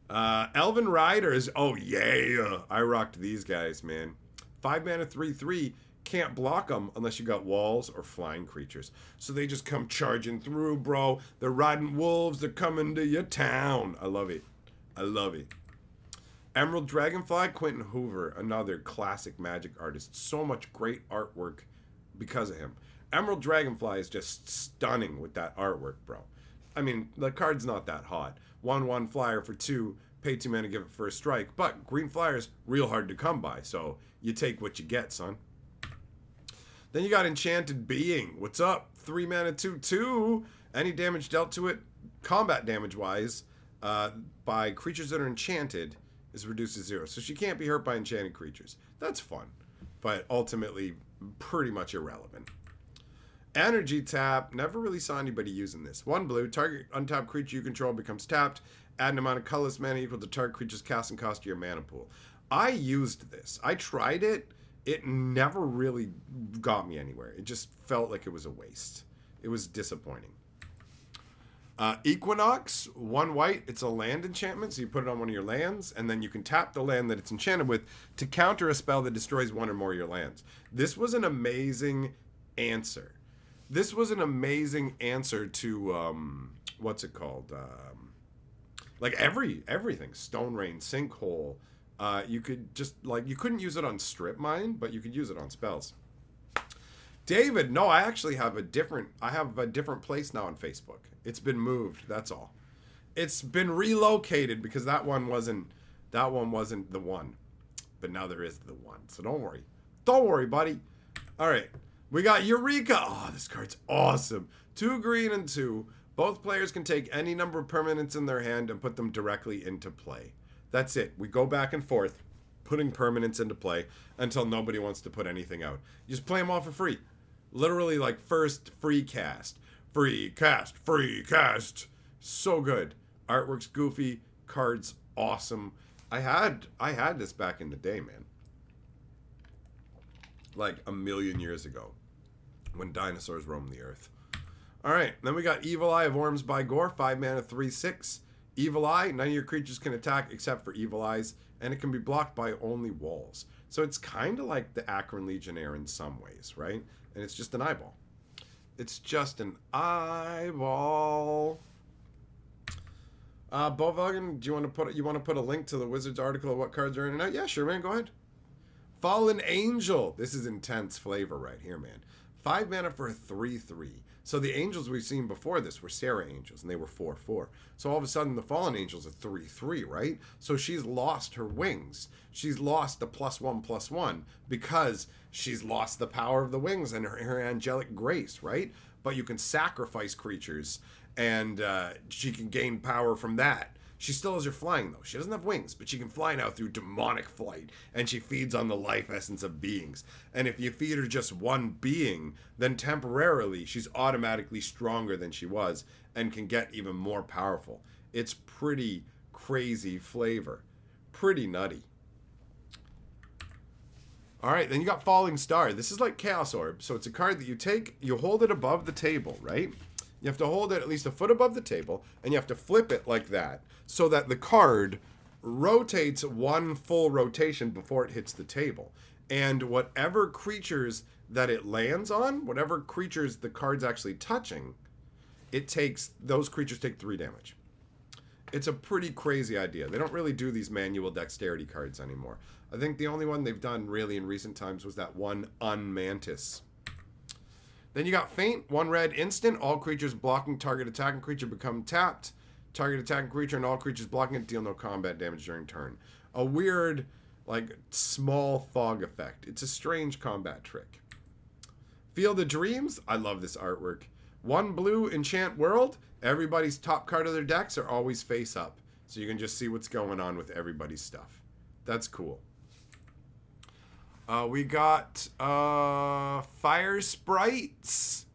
Elven Riders. Oh, yeah. I rocked these guys, man. 5 mana, 3/3. Can't block them unless you got walls or flying creatures. So they just come charging through, bro. They're riding wolves. They're coming to your town. I love it. I love it. Emerald Dragonfly, Quentin Hoover, another classic Magic artist. So much great artwork because of him. Emerald Dragonfly is just stunning with that artwork, bro. I mean, the card's not that hot. 1/1 flyer for 2, pay 2 mana, give it first strike. But green flyer's real hard to come by, so you take what you get, son. Then you got Enchanted Being. What's up? 3 mana, 2/2. Any damage dealt to it, combat damage-wise, by creatures that are enchanted is reduced to 0. So she can't be hurt by enchanted creatures. That's fun, but ultimately pretty much irrelevant. Energy tap. Never really saw anybody using this. 1 blue. Target untapped creature you control becomes tapped. Add an amount of colorless mana equal to target creature's casting cost to your mana pool. I used this. I tried it. It never really got me anywhere. It just felt like it was a waste. It was disappointing. Equinox, 1 white. It's a land enchantment, so you put it on one of your lands, and then you can tap the land that it's enchanted with to counter a spell that destroys 1 or more of your lands. This was an amazing answer. This was an amazing answer to, what's it called? Like everything. Stone Rain, Sinkhole. You could just, like, you couldn't use it on Strip Mine, but you could use it on spells. David, no, I actually have a different place now on Facebook. It's been moved, that's all. It's been relocated because that one wasn't the one. But now there is the one. So don't worry. Don't worry, buddy. All right. We got Eureka. Oh, this card's awesome. 2 green and 2. Both players can take any number of permanents in their hand and put them directly into play. That's it. We go back and forth, putting permanents into play until nobody wants to put anything out. You just play them all for free. Literally, like, first free cast. Free cast. Free cast. So good. Artwork's goofy. Cards awesome. I had this back in the day, man. Like a million years ago. When dinosaurs roamed the earth. Alright, then we got Evil Eye of Orms by Gore. 5 mana, 3/6. Evil Eye, none of your creatures can attack except for Evil Eyes, and it can be blocked by only walls. So it's kind of like the Akron Legionnaire in some ways, right? And it's just an eyeball. It's just an eyeball. Bovagan, do you want to put a link to the Wizards article of what cards are in and out? Yeah, sure, man. Go ahead. Fallen Angel. This is intense flavor right here, man. 5 mana for a 3/3. So the angels we've seen before this were Sarah Angels, and they were 4/4. So all of a sudden, the Fallen Angel's a 3/3, right? So she's lost her wings. She's lost the +1/+1 because she's lost the power of the wings and her angelic grace, right? But you can sacrifice creatures, and she can gain power from that. She still has her flying, though. She doesn't have wings, but she can fly now through demonic flight, and she feeds on the life essence of beings. And if you feed her just one being, then temporarily she's automatically stronger than she was and can get even more powerful. It's pretty crazy flavor. Pretty nutty. Alright, then you got Falling Star. This is like Chaos Orb. So it's a card that you take, you hold it above the table, right? You have to hold it at least a foot above the table, and you have to flip it like that, so that the card rotates 1 full rotation before it hits the table. And whatever creatures that it lands on, whatever creatures the card's actually touching, those creatures take 3 damage. It's a pretty crazy idea. They don't really do these manual dexterity cards anymore. I think the only one they've done really in recent times was that one Unmantis. Then you got Faint, 1 red instant. All creatures blocking target attacking creature become tapped. Target attacking creature and all creatures blocking it deal no combat damage during turn. A weird, like, small fog effect. It's a strange combat trick. Field of Dreams. I love this artwork. 1 blue enchant world. Everybody's top card of their decks are always face up. So you can just see what's going on with everybody's stuff. That's cool. We got Fire Sprites.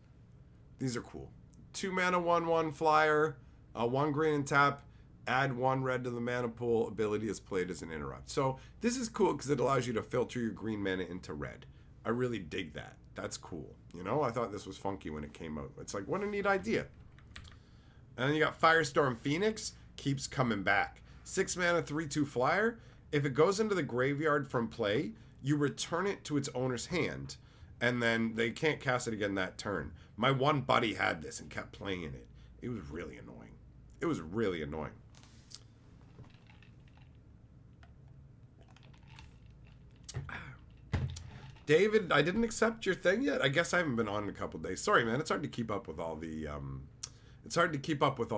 These are cool. 2 mana, 1/1 flyer. 1 green and tap. Add 1 red to the mana pool. Ability is played as an interrupt. So this is cool because it allows you to filter your green mana into red. I really dig that. That's cool. You know, I thought this was funky when it came out. It's like, what a neat idea. And then you got Firestorm Phoenix. Keeps coming back. 6 mana, 3/2 flyer. If it goes into the graveyard from play, you return it to its owner's hand, and then they can't cast it again that turn. My one buddy had this and kept playing it. It was really annoying. It was really annoying. David, I didn't accept your thing yet. I guess I haven't been on in a couple days. Sorry, man. It's hard to keep up with all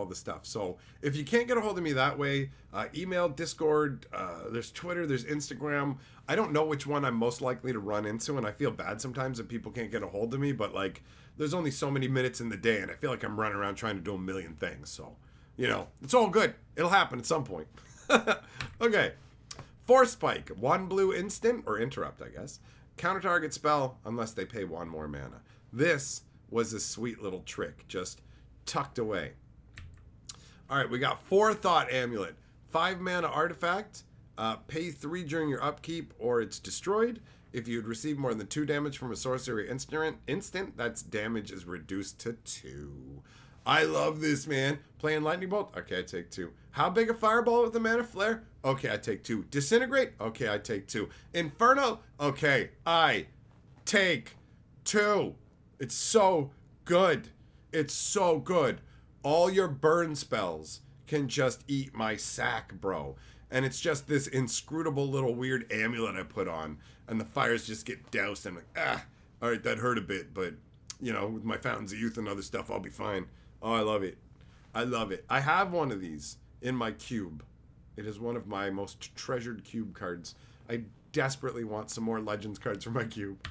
the stuff. So if you can't get a hold of me that way, email, Discord, there's Twitter, there's Instagram. I don't know which one I'm most likely to run into, and I feel bad sometimes that people can't get a hold of me, but like, there's only so many minutes in the day, and I feel like I'm running around trying to do a million things. So, you know, it's all good. It'll happen at some point. Okay. Force Spike, 1 blue instant, or interrupt, I guess. Counter target spell unless they pay 1 more mana. This was a sweet little trick, just tucked away. All right, we got Forethought Amulet. 5 mana artifact. Pay 3 during your upkeep or it's destroyed. If you'd receive more than 2 damage from a sorcery instant, that's damage is reduced to 2. I love this, man. Playing Lightning Bolt? Okay, I take 2. How big a fireball with a mana flare? Okay, I take 2. Disintegrate? Okay, I take 2. Inferno? Okay, I take 2. It's so good. It's so good. All your burn spells can just eat my sack, bro. And it's just this inscrutable little weird amulet I put on. And the fires just get doused. I'm like, all right, that hurt a bit. But, you know, with my Fountains of Youth and other stuff, I'll be fine. Oh, I love it. I love it. I have one of these in my cube. It is one of my most treasured cube cards. I desperately want some more Legends cards for my cube.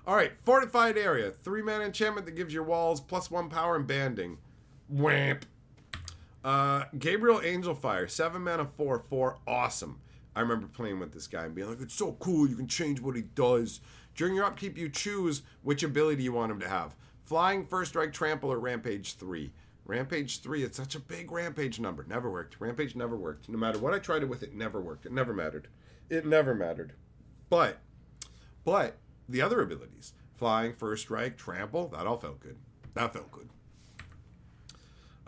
All right, Fortified Area. 3 mana enchantment that gives your walls +1 power and banding. Whamp. Gabriel Angelfire. 7 mana 4/4. Awesome. I remember playing with this guy and being like, it's so cool, you can change what he does. During your upkeep, you choose which ability you want him to have. Flying, First Strike, Trample, or Rampage 3. Rampage 3, it's such a big Rampage number. Never worked. Rampage never worked. No matter what I tried it with, it never worked. It never mattered. It never mattered. But the other abilities, Flying, First Strike, Trample, that all felt good. That felt good.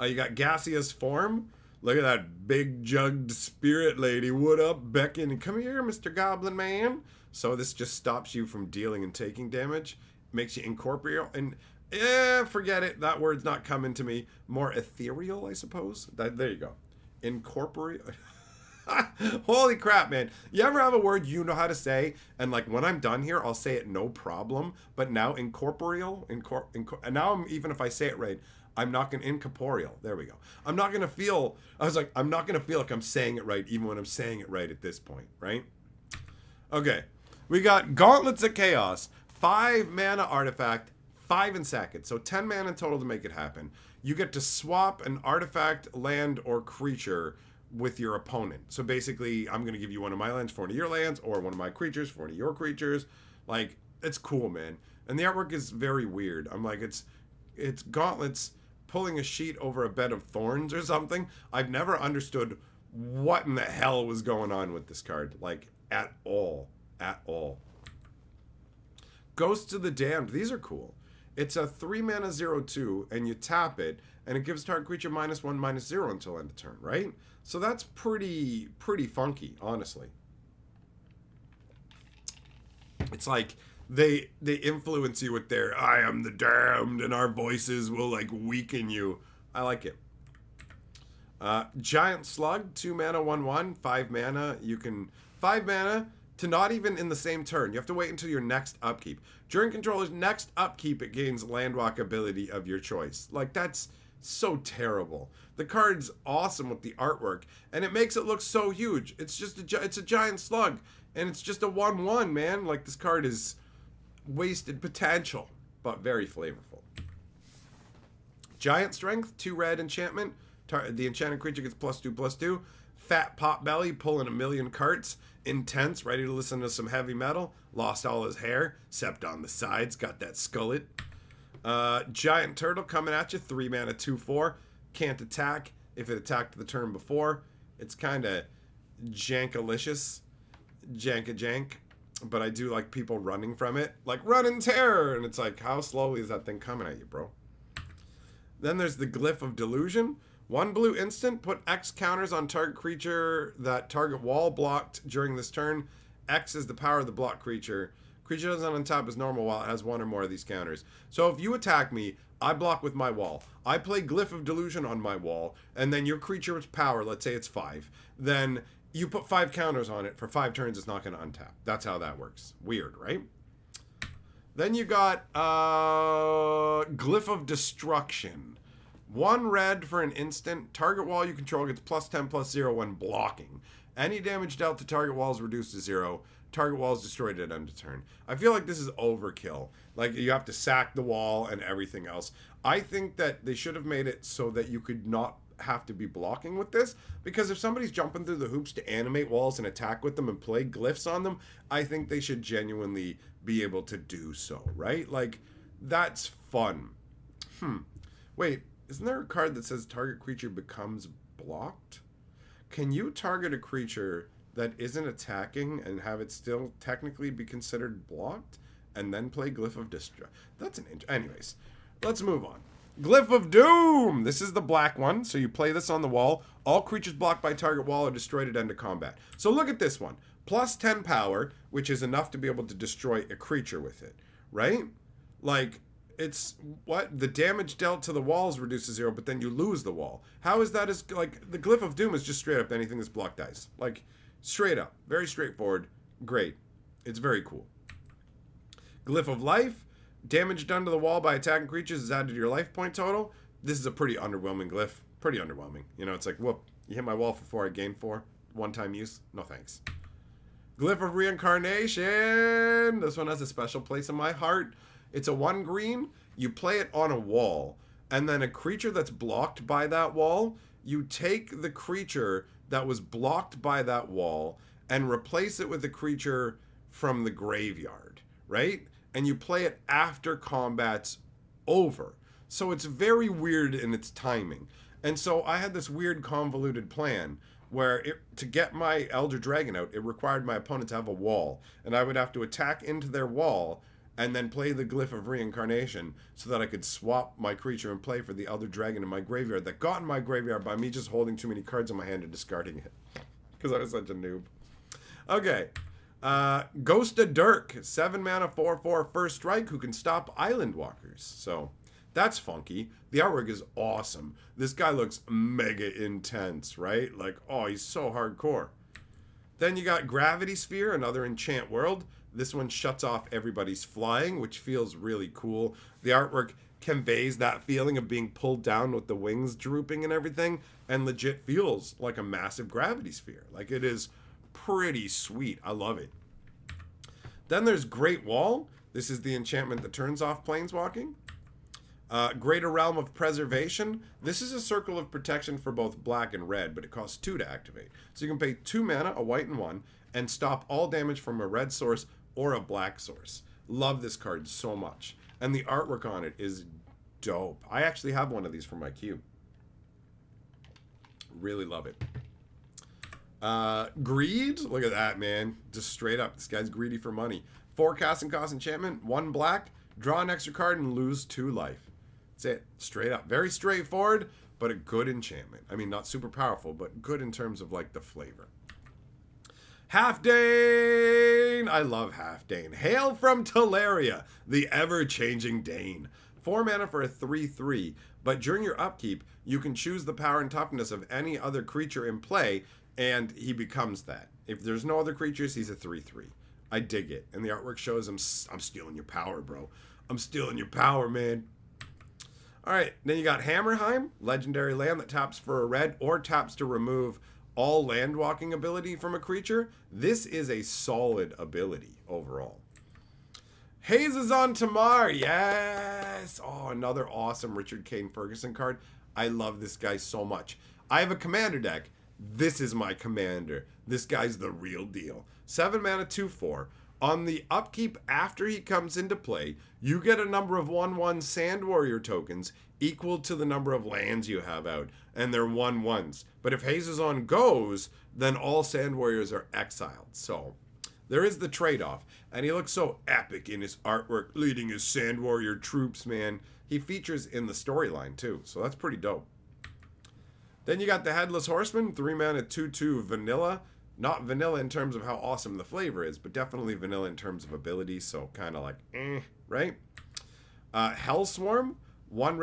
You got Gaseous Form. Look at that big jugged spirit lady. What up, Beckon? Come here, Mr. Goblin Man. So this just stops you from dealing and taking damage. Makes you incorporeal. And forget it. That word's not coming to me. More ethereal, I suppose. There you go. Incorporeal. Holy crap, man. You ever have a word you know how to say, and like when I'm done here, I'll say it no problem. But now incorporeal, and now even if I say it right, I'm not going to, incorporeal. There we go. I'm not going to feel like I'm saying it right, even when I'm saying it right at this point, right? Okay. We got Gauntlets of Chaos. 5 mana artifact, 5 and sack it. So 10 mana total to make it happen. You get to swap an artifact, land, or creature with your opponent. So basically, I'm going to give you one of my lands for one of your lands, or one of my creatures for one of your creatures. Like, it's cool, man. And the artwork is very weird. I'm like, it's gauntlets pulling a sheet over a bed of thorns or something. I've never understood what in the hell was going on with this card. Like, at all. At all. Ghosts of the Damned. These are cool. It's a 3 mana 0/2, and you tap it, and it gives target creature -1/-0 until end of turn, right? So that's pretty funky, honestly. It's like they influence you with their I am the damned, and our voices will like weaken you. I like it. Giant Slug, 2 mana 1/1, 5 mana. You can 5 mana to not even in the same turn. You have to wait until your next upkeep. During controller's next upkeep, it gains Landwalk ability of your choice. Like, that's so terrible. The card's awesome with the artwork, and it makes it look so huge. It's just it's a giant slug, and it's just a 1/1, man. Like, this card is wasted potential, but very flavorful. Giant Strength, 2 red enchantment. The enchanted creature gets +2/+2. Fat pot belly, pulling a million carts. Intense, ready to listen to some heavy metal. Lost all his hair, except on the sides. Got that skullet. Giant Turtle coming at you. 3 mana 2/4. Can't attack. If it attacked the turn before, it's kind of jankalicious. Jank. But I do like people running from it. Like, run in terror! And it's like, how slowly is that thing coming at you, bro? Then there's the Glyph of Delusion. 1 blue instant, put X counters on target creature that target wall blocked during this turn. X is the power of the block creature. Creature doesn't untap as normal while it has 1 or more of these counters. So if you attack me, I block with my wall. I play Glyph of Delusion on my wall, and then your creature's power, let's say it's 5, then you put 5 counters on it. For 5 turns, it's not going to untap. That's how that works. Weird, right? Then you got Glyph of Destruction. 1 red for an instant. Target wall you control gets +10/+0 when blocking. Any damage dealt to target wall is reduced to 0. Target wall is destroyed at end of turn. I feel like this is overkill. Like, you have to sack the wall and everything else. I think that they should have made it so that you could not have to be blocking with this, because if somebody's jumping through the hoops to animate walls and attack with them and play glyphs on them, I think they should genuinely be able to do so, right? Like, that's fun. Wait, isn't there a card that says target creature becomes blocked? Can you target a creature that isn't attacking and have it still technically be considered blocked and then play Glyph of Destruction? That's anyways, let's move on. Glyph of Doom! This is the black one, so you play this on the wall. All creatures blocked by target wall are destroyed at end of combat. So look at this one. Plus 10 power, which is enough to be able to destroy a creature with it, right? Like, it's what? The damage dealt to the walls reduces 0, but then you lose the wall. How is that as, like, the Glyph of Doom is just straight up anything that's blocked dice. Like, straight up. Very straightforward. Great. It's very cool. Glyph of Life. Damage done to the wall by attacking creatures is added to your life point total. This is a pretty underwhelming glyph. Pretty underwhelming. You know, it's like, whoop, you hit my wall for 4, I gain 4. One-time use. No thanks. Glyph of Reincarnation. This one has a special place in my heart. It's a 1 green. You play it on a wall. And then a creature that's blocked by that wall, you take the creature that was blocked by that wall and replace it with a creature from the graveyard, right? And you play it after combat's over. So it's very weird in its timing. And so I had this weird convoluted plan where to get my Elder Dragon out, it required my opponent to have a wall. And I would have to attack into their wall and then play the Glyph of Reincarnation so that I could swap my creature and play for the Elder Dragon in my graveyard that got in my graveyard by me just holding too many cards in my hand and discarding it. Because I was such a noob. Okay. Ghost of Dirk, 7 mana, 4/4 first strike, who can stop Island Walkers. So that's funky. The artwork is awesome. This guy looks mega intense, right? Like, oh, he's so hardcore. Then you got Gravity Sphere, another enchant world. This one shuts off everybody's flying, which feels really cool. The artwork conveys that feeling of being pulled down with the wings drooping and everything, and legit feels like a massive gravity sphere. Like, it is pretty sweet. I love it. Then there's Great Wall. This is the enchantment that turns off planeswalking. Greater Realm of Preservation. This is a circle of protection for both black and red, but it costs 2 to activate. So you can pay 2 mana, a white and 1, and stop all damage from a red source or a black source. Love this card so much. And the artwork on it is dope. I actually have one of these for my cube. Really love it. Greed. Look at that, man. Just straight up. This guy's greedy for money. 4 casting cost enchantment, 1 black, draw an extra card and lose 2 life. That's it. Straight up. Very straightforward, but a good enchantment. I mean, not super powerful, but good in terms of, like, the flavor. Halfdane! I love Halfdane. Hail from Dominaria, the ever-changing Dane. 4 mana for a 3/3, but during your upkeep, you can choose the power and toughness of any other creature in play, and he becomes that. If there's no other creatures, he's a 3/3. I dig it. And the artwork shows I'm stealing your power, bro. I'm stealing your power, man. Alright, then you got Hammerheim, legendary land that taps for a red or taps to remove all land walking ability from a creature. This is a solid ability overall. Hazes on Tamar, yes! Oh, another awesome Richard Kane Ferguson card. I love this guy so much. I have a commander deck. This is my commander. This guy's the real deal. 7 mana, 2/4. On the upkeep after he comes into play, you get a number of 1/1 Sand Warrior tokens equal to the number of lands you have out, and they're 1/1s. But if Hazezon goes, then all Sand Warriors are exiled. So there is the trade-off, and he looks so epic in his artwork, leading his Sand Warrior troops, man. He features in the storyline too, so that's pretty dope. Then you got the Headless Horseman, 3 mana, 2/2 vanilla. Not vanilla in terms of how awesome the flavor is, but definitely vanilla in terms of ability, so kind of like, right? Hellswarm, 1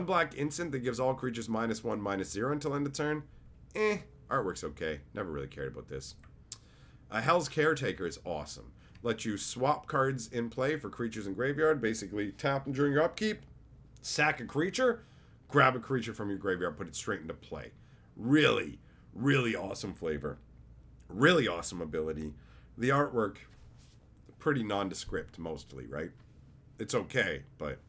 black instant that gives all creatures -1/-0 until end of turn. Artwork's okay. Never really cared about this. Hell's Caretaker is awesome. Let you swap cards in play for creatures in graveyard. Basically, tap them during your upkeep, sack a creature, grab a creature from your graveyard, put it straight into play. Really, really awesome flavor. Really awesome ability. The artwork, pretty nondescript mostly, right? It's okay, but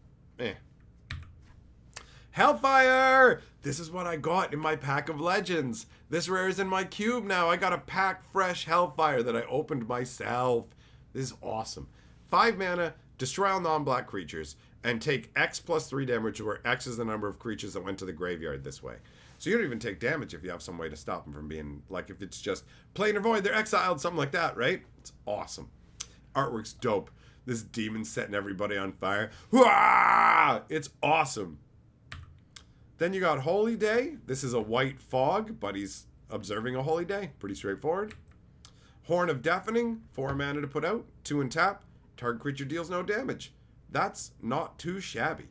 Hellfire! This is what I got in my pack of legends. This rare is in my cube now. I got a pack fresh Hellfire that I opened myself. This is awesome. 5 mana, Destroy all non-black creatures, and take X plus 3 damage, where X is the number of creatures that went to the graveyard this way. So you don't even take damage if you have some way to stop them from being, like, if it's just plain or void, they're exiled, something like that, right? It's awesome. Artwork's dope. This demon setting everybody on fire. Hooah! It's awesome. Then you got Holy Day. This is a white fog, but he's observing a holy day. Pretty straightforward. Horn of Deafening. 4 mana to put out. 2 and tap. Target creature deals no damage. That's not too shabby.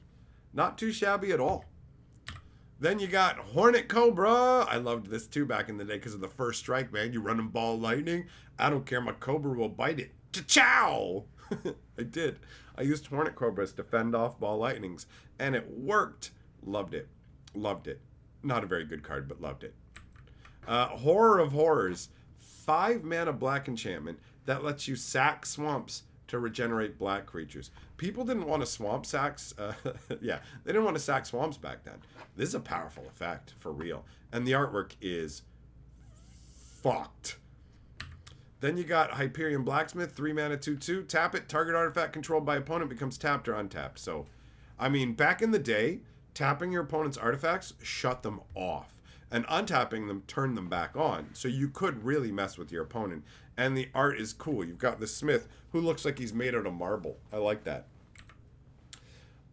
Not too shabby at all. Then you got Hornet Cobra. I loved this too back in the day because of the first strike, man. You run them ball lightning. I don't care. My Cobra will bite it. Cha-chow! I did. I used Hornet Cobras to fend off ball lightnings, and it worked. Loved it. Loved it. Not a very good card, but loved it. Horror of Horrors. 5 mana black enchantment that lets you sack swamps to regenerate black creatures. People didn't want to swamp sacks. Yeah, they didn't want to sack swamps back then. This is a powerful effect, for real. And the artwork is fucked. Then you got Hyperion Blacksmith, 3 mana, 2/2. Tap it, target artifact controlled by opponent becomes tapped or untapped. So, I mean, back in the day, tapping your opponent's artifacts shut them off. And untapping them turned them back on. So you could really mess with your opponent. And the art is cool. You've got the Smith, who looks like he's made out of marble. I like that.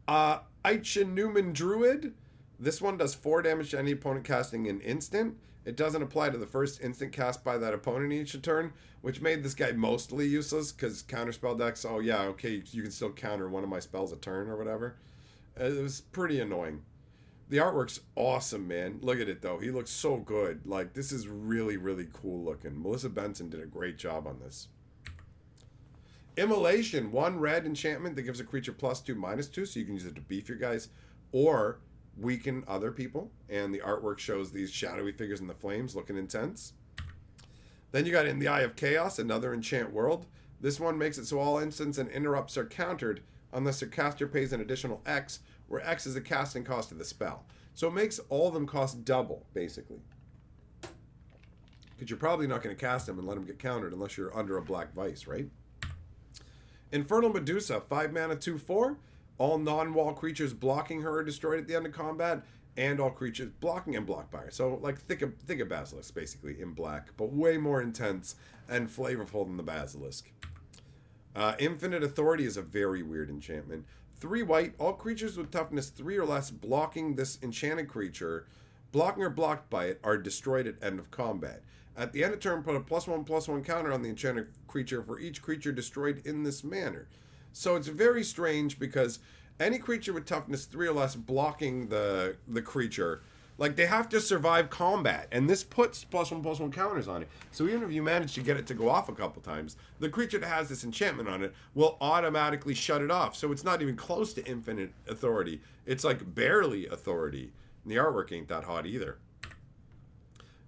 Aichin Newman Druid. This one does 4 damage to any opponent casting an instant. It doesn't apply to the first instant cast by that opponent each turn, which made this guy mostly useless, because counterspell decks, oh yeah, okay, you can still counter one of my spells a turn or whatever. It was pretty annoying. The artwork's awesome, man. Look at it, though. He looks so good. Like, this is really, really cool looking. Melissa Benson did a great job on this. Immolation. 1 red enchantment that gives a creature +2/-2, so you can use it to beef your guys or weaken other people. And the artwork shows these shadowy figures in the flames looking intense. Then you got In the Eye of Chaos, another enchant world. This one makes it so all instants and interrupts are countered unless their caster pays an additional X, where X is the casting cost of the spell. So it makes all of them cost double, basically. Because you're probably not going to cast them and let them get countered unless you're under a black vice, right? Infernal Medusa, 5 mana, 2/4. All non-wall creatures blocking her are destroyed at the end of combat, and all creatures blocking and blocked by her. So, like, think of Basilisk, basically, in black, but way more intense and flavorful than the Basilisk. Infinite Authority is a very weird enchantment. 3 white, all creatures with toughness 3 or less blocking this enchanted creature, blocking or blocked by it, are destroyed at end of combat. At the end of turn, put a +1/+1 counter on the enchanted creature for each creature destroyed in this manner. So it's very strange because any creature with toughness 3 or less blocking the creature, like, they have to survive combat, and this puts +1/+1 counters on it. So even if you manage to get it to go off a couple times, the creature that has this enchantment on it will automatically shut it off. So it's not even close to infinite authority. It's like barely authority. And the artwork ain't that hot either.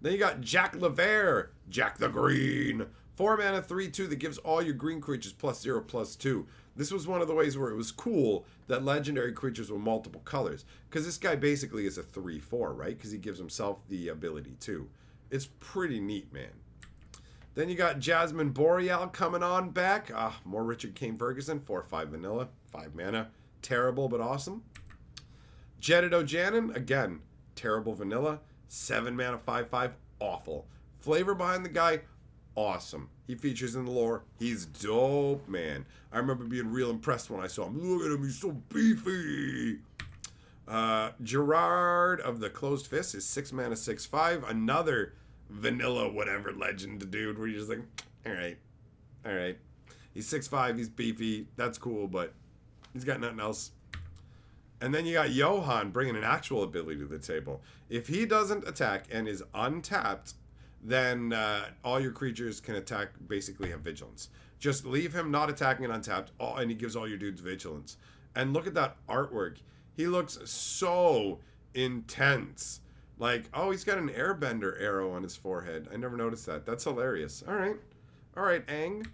Then you got Jack LeVere, Jack the Green. 4 mana, 3/2 that gives all your green creatures +0/+2. This was one of the ways where it was cool that legendary creatures were multiple colors. Because this guy basically is a 3/4, right? Because he gives himself the ability too. It's pretty neat, man. Then you got Jasmine Boreal coming on back. More Richard Kane Ferguson, 4/5 vanilla, 5 mana. Terrible but awesome. Jedid O'Janin, again, terrible vanilla. 7 mana, 5/5, awful. Flavor behind the guy, awesome. He features in the lore. He's dope, man. I remember being real impressed when I saw him. Look at him, he's so beefy. Gerard of the Closed Fist is 6 mana, 6/5. Another vanilla whatever legend dude where you're just like, all right. He's 6/5, he's beefy. That's cool, but he's got nothing else. And then you got Johan bringing an actual ability to the table. If he doesn't attack and is untapped, then all your creatures can attack, basically have vigilance. Just leave him not attacking and untapped, and he gives all your dudes vigilance. And look at that artwork. He looks so intense. Like, oh, he's got an airbender arrow on his forehead. I never noticed that. That's hilarious. All right, Aang.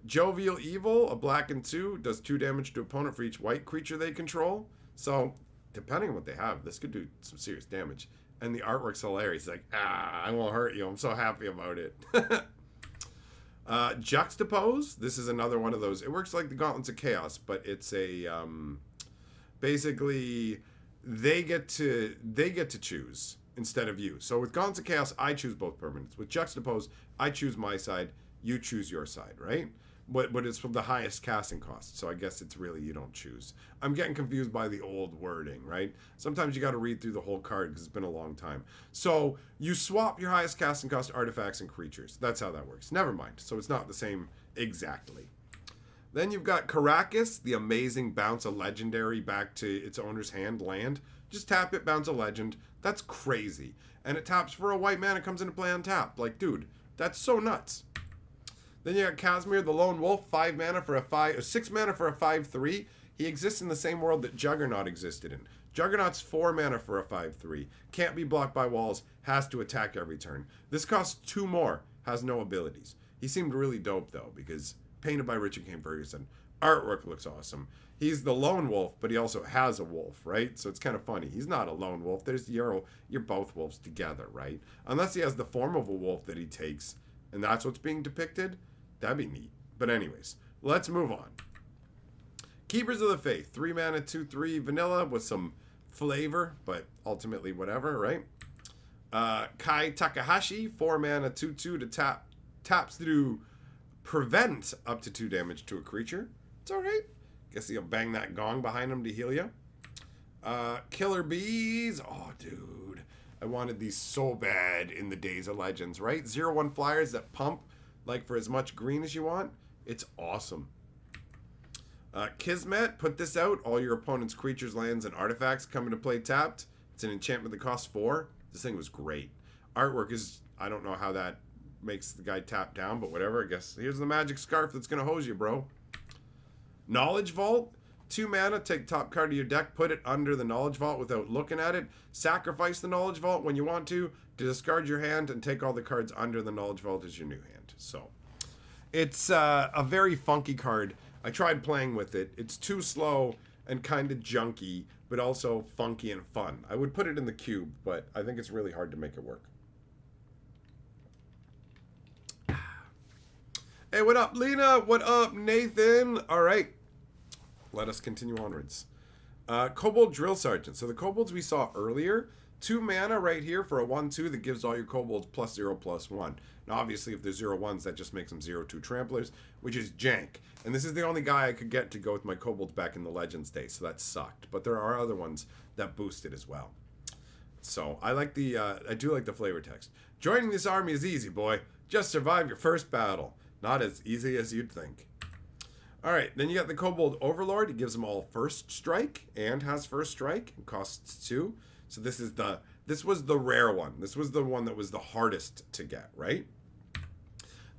Jovial Evil, a black and 2, does 2 damage to opponent for each white creature they control. So, depending on what they have, this could do some serious damage. And the artwork's hilarious. Like, I won't hurt you. I'm so happy about it. Juxtapose. This is another one of those. It works like the Gauntlets of Chaos, but it's a basically they get to choose instead of you. So with Gauntlets of Chaos, I choose both permanents. With Juxtapose, I choose my side, you choose your side, right? But it's from the highest casting cost, so I guess it's really you don't choose. I'm getting confused by the old wording, right? Sometimes you got to read through the whole card because it's been a long time. So you swap your highest casting cost artifacts and creatures. That's how that works. Never mind. So it's not the same exactly. Then you've got Caracas, the amazing bounce a legendary back to its owner's hand land. Just tap it, bounce a legend. That's crazy. And it taps for a white mana, comes into play on tap. Like, dude, that's so nuts. Then you got Casimir the Lone Wolf, 6 mana for a 5/3. He exists in the same world that Juggernaut existed in. Juggernaut's 4 mana for a 5/3. Can't be blocked by walls, has to attack every turn. This costs 2 more, has no abilities. He seemed really dope though, because painted by Richard Kane Ferguson. Artwork looks awesome. He's the lone wolf, but he also has a wolf, right? So it's kind of funny. He's not a lone wolf. You're both wolves together, right? Unless he has the form of a wolf that he takes, and that's what's being depicted. That'd be neat. But anyways, let's move on. Keepers of the Faith. 3 mana, 2/3 vanilla with some flavor, but ultimately whatever, right? Kai Takahashi. 4 mana, 2/2 to taps to prevent up to 2 damage to a creature. It's alright. Guess you'll bang that gong behind him to heal you. Killer Bees. Oh, dude. I wanted these so bad in the days of Legends, right? 0/1 flyers that pump like for as much green as you want. It's awesome. Kismet, put this out. All your opponent's creatures, lands, and artifacts come into play tapped. It's an enchantment that costs 4. This thing was great. Artwork is, I don't know how that makes the guy tap down, but whatever, I guess. Here's the magic scarf that's going to hose you, bro. Knowledge Vault. 2 mana, take top card of your deck, put it under the Knowledge Vault without looking at it. Sacrifice the Knowledge Vault when you want to discard your hand, and take all the cards under the Knowledge Vault as your new hand. So, it's a very funky card. I tried playing with it. It's too slow and kind of junky, but also funky and fun. I would put it in the cube, but I think it's really hard to make it work. Hey, what up, Lena? What up, Nathan? All right. Let us continue onwards. Kobold Drill Sergeant. So the kobolds we saw earlier, 2 mana right here for a 1/2 that gives all your kobolds +0/+1. Now obviously if there's 0/1s, that just makes them 0/2 tramplers, which is jank. And this is the only guy I could get to go with my kobolds back in the Legends days, so that sucked. But there are other ones that boost it as well. So I like the I do like the flavor text. Joining this army is easy, boy. Just survive your first battle. Not as easy as you'd think. Alright, then you got the Kobold Overlord. It gives them all first strike and has first strike and costs 2. So this was the rare one. This was the one that was the hardest to get, right?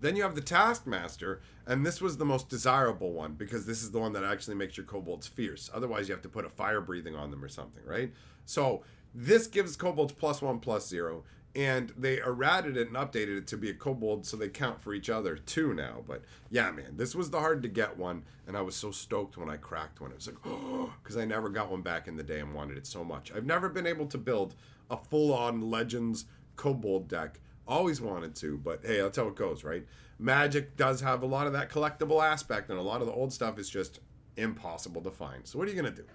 Then you have the Taskmaster, and this was the most desirable one because this is the one that actually makes your kobolds fierce. Otherwise, you have to put a fire breathing on them or something, right? So this gives kobolds +1/+0. And they errated it and updated it to be a kobold so they count for each other too now. But yeah, man, this was the hard to get one. And I was so stoked when I cracked one. It was like, oh, because I never got one back in the day and wanted it so much. I've never been able to build a full-on Legends kobold deck. Always wanted to, but hey, that's how it goes, right? Magic does have a lot of that collectible aspect, and a lot of the old stuff is just impossible to find. So what are you going to do?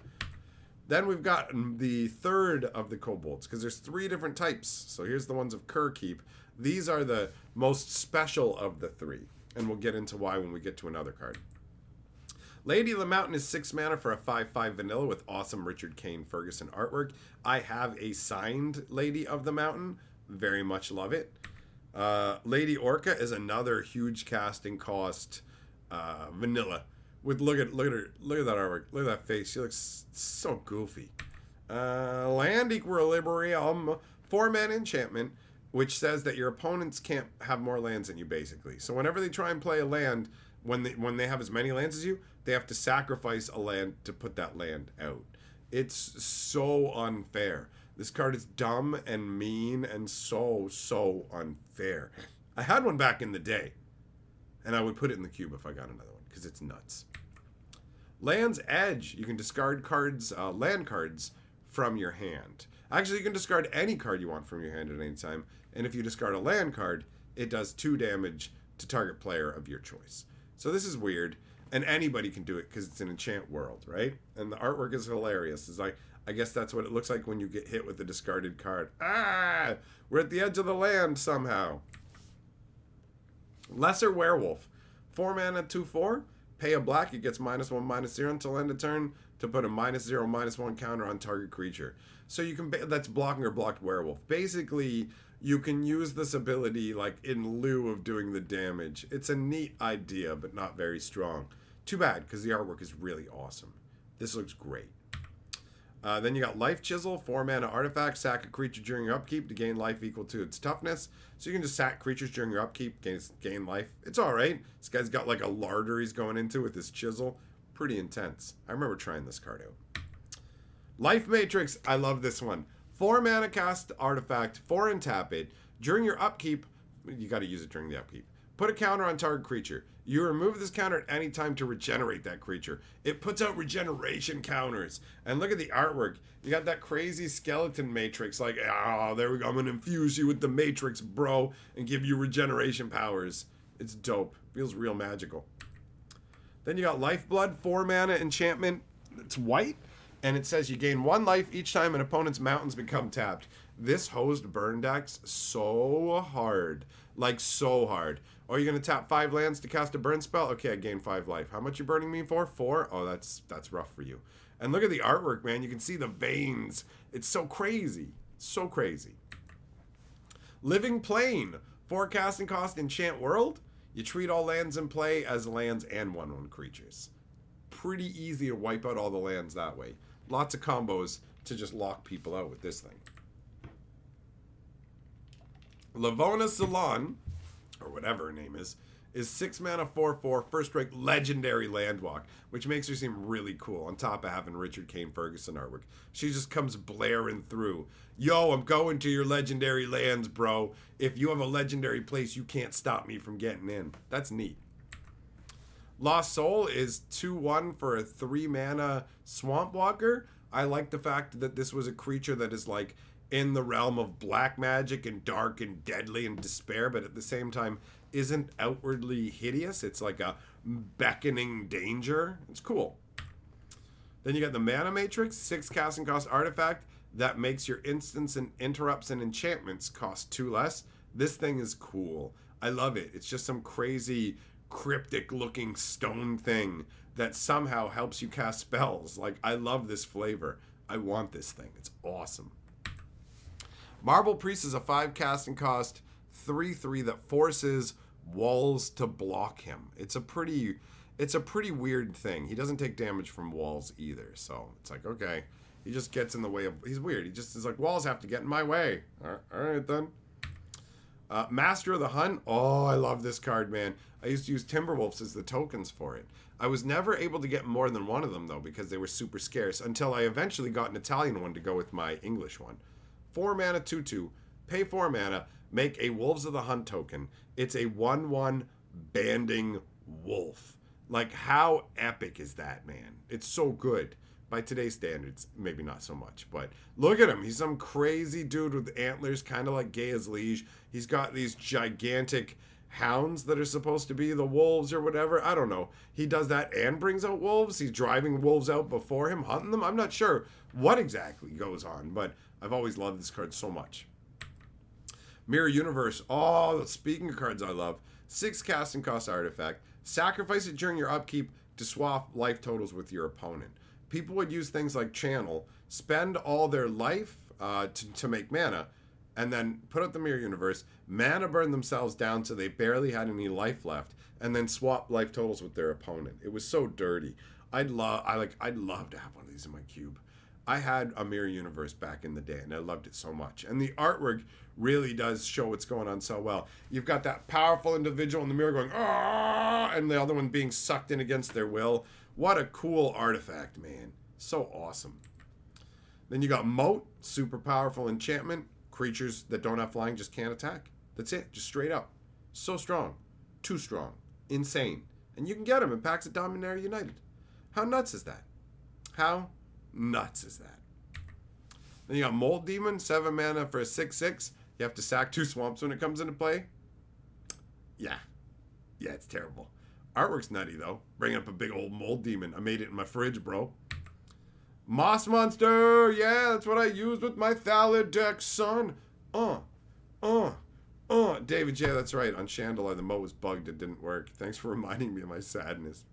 Then we've got the third of the kobolds, because there's 3 different types. So here's the ones of Kerkeep. These are the most special of the 3, and we'll get into why when we get to another card. Lady of the Mountain is 6 mana for a 5/5 vanilla with awesome Richard Kane Ferguson artwork. I have a signed Lady of the Mountain. Very much love it. Lady Orca is another huge casting cost vanilla. Look at her, look at that artwork, look at that face. She looks so goofy. Land Equilibrium, 4 mana enchantment, which says that your opponents can't have more lands than you, basically. So whenever they try and play a land, when they have as many lands as you, they have to sacrifice a land to put that land out. It's so unfair. This card is dumb and mean and so unfair. I had one back in the day, and I would put it in the cube if I got another one, because it's nuts. Land's Edge. You can discard cards, land cards from your hand. Actually, you can discard any card you want from your hand at any time. And if you discard a land card, it does 2 damage to target player of your choice. So this is weird, and anybody can do it because it's an enchant world, right? And the artwork is hilarious. It's like, I guess that's what it looks like when you get hit with a discarded card. Ah! We're at the edge of the land somehow. Lesser Werewolf. 4 mana, 2/4. Pay a black. It gets -1/-0 until end of turn to put a -0/-1 counter on target creature. So you can, that's blocking or blocked werewolf. Basically, you can use this ability like in lieu of doing the damage. It's a neat idea, but not very strong. Too bad, because the artwork is really awesome. This looks great. Then you got Life Chisel, 4 mana artifact. Sack a creature during your upkeep to gain life equal to its toughness. So you can just sack creatures during your upkeep, gain life. It's alright. This guy's got like a larder he's going into with his chisel. Pretty intense. I remember trying this card out. Life Matrix, I love this one. 4 mana cast artifact, 4 and tap it. During your upkeep, you got to use it during the upkeep. Put a counter on target creature. You remove this counter at any time to regenerate that creature. It puts out regeneration counters. And look at the artwork. You got that crazy skeleton matrix. Like, oh, there we go. I'm going to infuse you with the matrix, bro, and give you regeneration powers. It's dope. Feels real magical. Then you got Lifeblood, 4 mana enchantment. It's white. And it says you gain 1 life each time an opponent's mountains become tapped. This hosed burn deck's so hard. Like, so hard. Oh, you're going to tap 5 lands to cast a burn spell? Okay, I gain 5 life. How much you burning me for? 4? Oh, that's rough for you. And look at the artwork, man. You can see the veins. It's so crazy. So crazy. Living Plane. 4 casting cost enchant world. You treat all lands in play as lands and 1/1 creatures. Pretty easy to wipe out all the lands that way. Lots of combos to just lock people out with this thing. Lavona Salon, or whatever her name is 6 mana 4/4 first strike legendary landwalk, which makes her seem really cool on top of having Richard Kane Ferguson artwork. She just comes blaring through. Yo, I'm going to your legendary lands, bro. If you have a legendary place, you can't stop me from getting in. That's neat. Lost Soul is 2/1 for a 3 mana Swamp Walker. I like the fact that this was a creature that is like in the realm of black magic and dark and deadly and despair, but at the same time isn't outwardly hideous. It's like a beckoning danger. It's cool. Then you got the Mana Matrix, 6 casting cost artifact that makes your instants and interrupts and enchantments cost 2 less. This thing is cool. I love it. It's just some crazy cryptic looking stone thing that somehow helps you cast spells. Like, I love this flavor. I want this thing. It's awesome. Marble Priest is a 5 casting cost 3/3 that forces walls to block him. It's a pretty weird thing. He doesn't take damage from walls either, so it's like, okay, he just gets in the way of. He's weird. He just is like, walls have to get in my way. All right then. Master of the Hunt. Oh, I love this card, man. I used to use Timberwolves as the tokens for it. I was never able to get more than one of them, though, because they were super scarce, until I eventually got an Italian one to go with my English one. 4 mana, 2/2. Pay 4 mana. Make a Wolves of the Hunt token. It's a 1/1 banding wolf. Like, how epic is that, man? It's so good. By today's standards, maybe not so much, but look at him. He's some crazy dude with antlers, kind of like Gaia's Liege. He's got these gigantic hounds that are supposed to be the wolves or whatever. I don't know. He does that and brings out wolves. He's driving wolves out before him, hunting them. I'm not sure what exactly goes on, but I've always loved this card so much. Mirror Universe. Oh, speaking of cards I love. 6 casting cost artifact. Sacrifice it during your upkeep to swap life totals with your opponent. People would use things like Channel, spend all their life to make mana, and then put out the Mirror Universe, mana burn themselves down so they barely had any life left, and then swap life totals with their opponent. It was so dirty. I'd love to have one of these in my cube. I had a Mirror Universe back in the day, and I loved it so much. And the artwork really does show what's going on so well. You've got that powerful individual in the mirror going, ah, and the other one being sucked in against their will. What a cool artifact, man. So awesome. Then you got Moat, super powerful enchantment. Creatures that don't have flying just can't attack. That's it, just straight up. So strong. Too strong. Insane. And you can get them in packs of Dominaria United. How nuts is that? How nuts is that? Then you got Mold Demon, 7 mana for a 6/6. You have to sack 2 swamps when it comes into play. Yeah. Yeah, it's terrible. Artwork's nutty, though. Bringing up a big old mold demon. I made it in my fridge, bro. Moss Monster! Yeah, that's what I used with my Thallid deck, son. David J, that's right. On Chandelier, the moat was bugged. It didn't work. Thanks for reminding me of my sadness.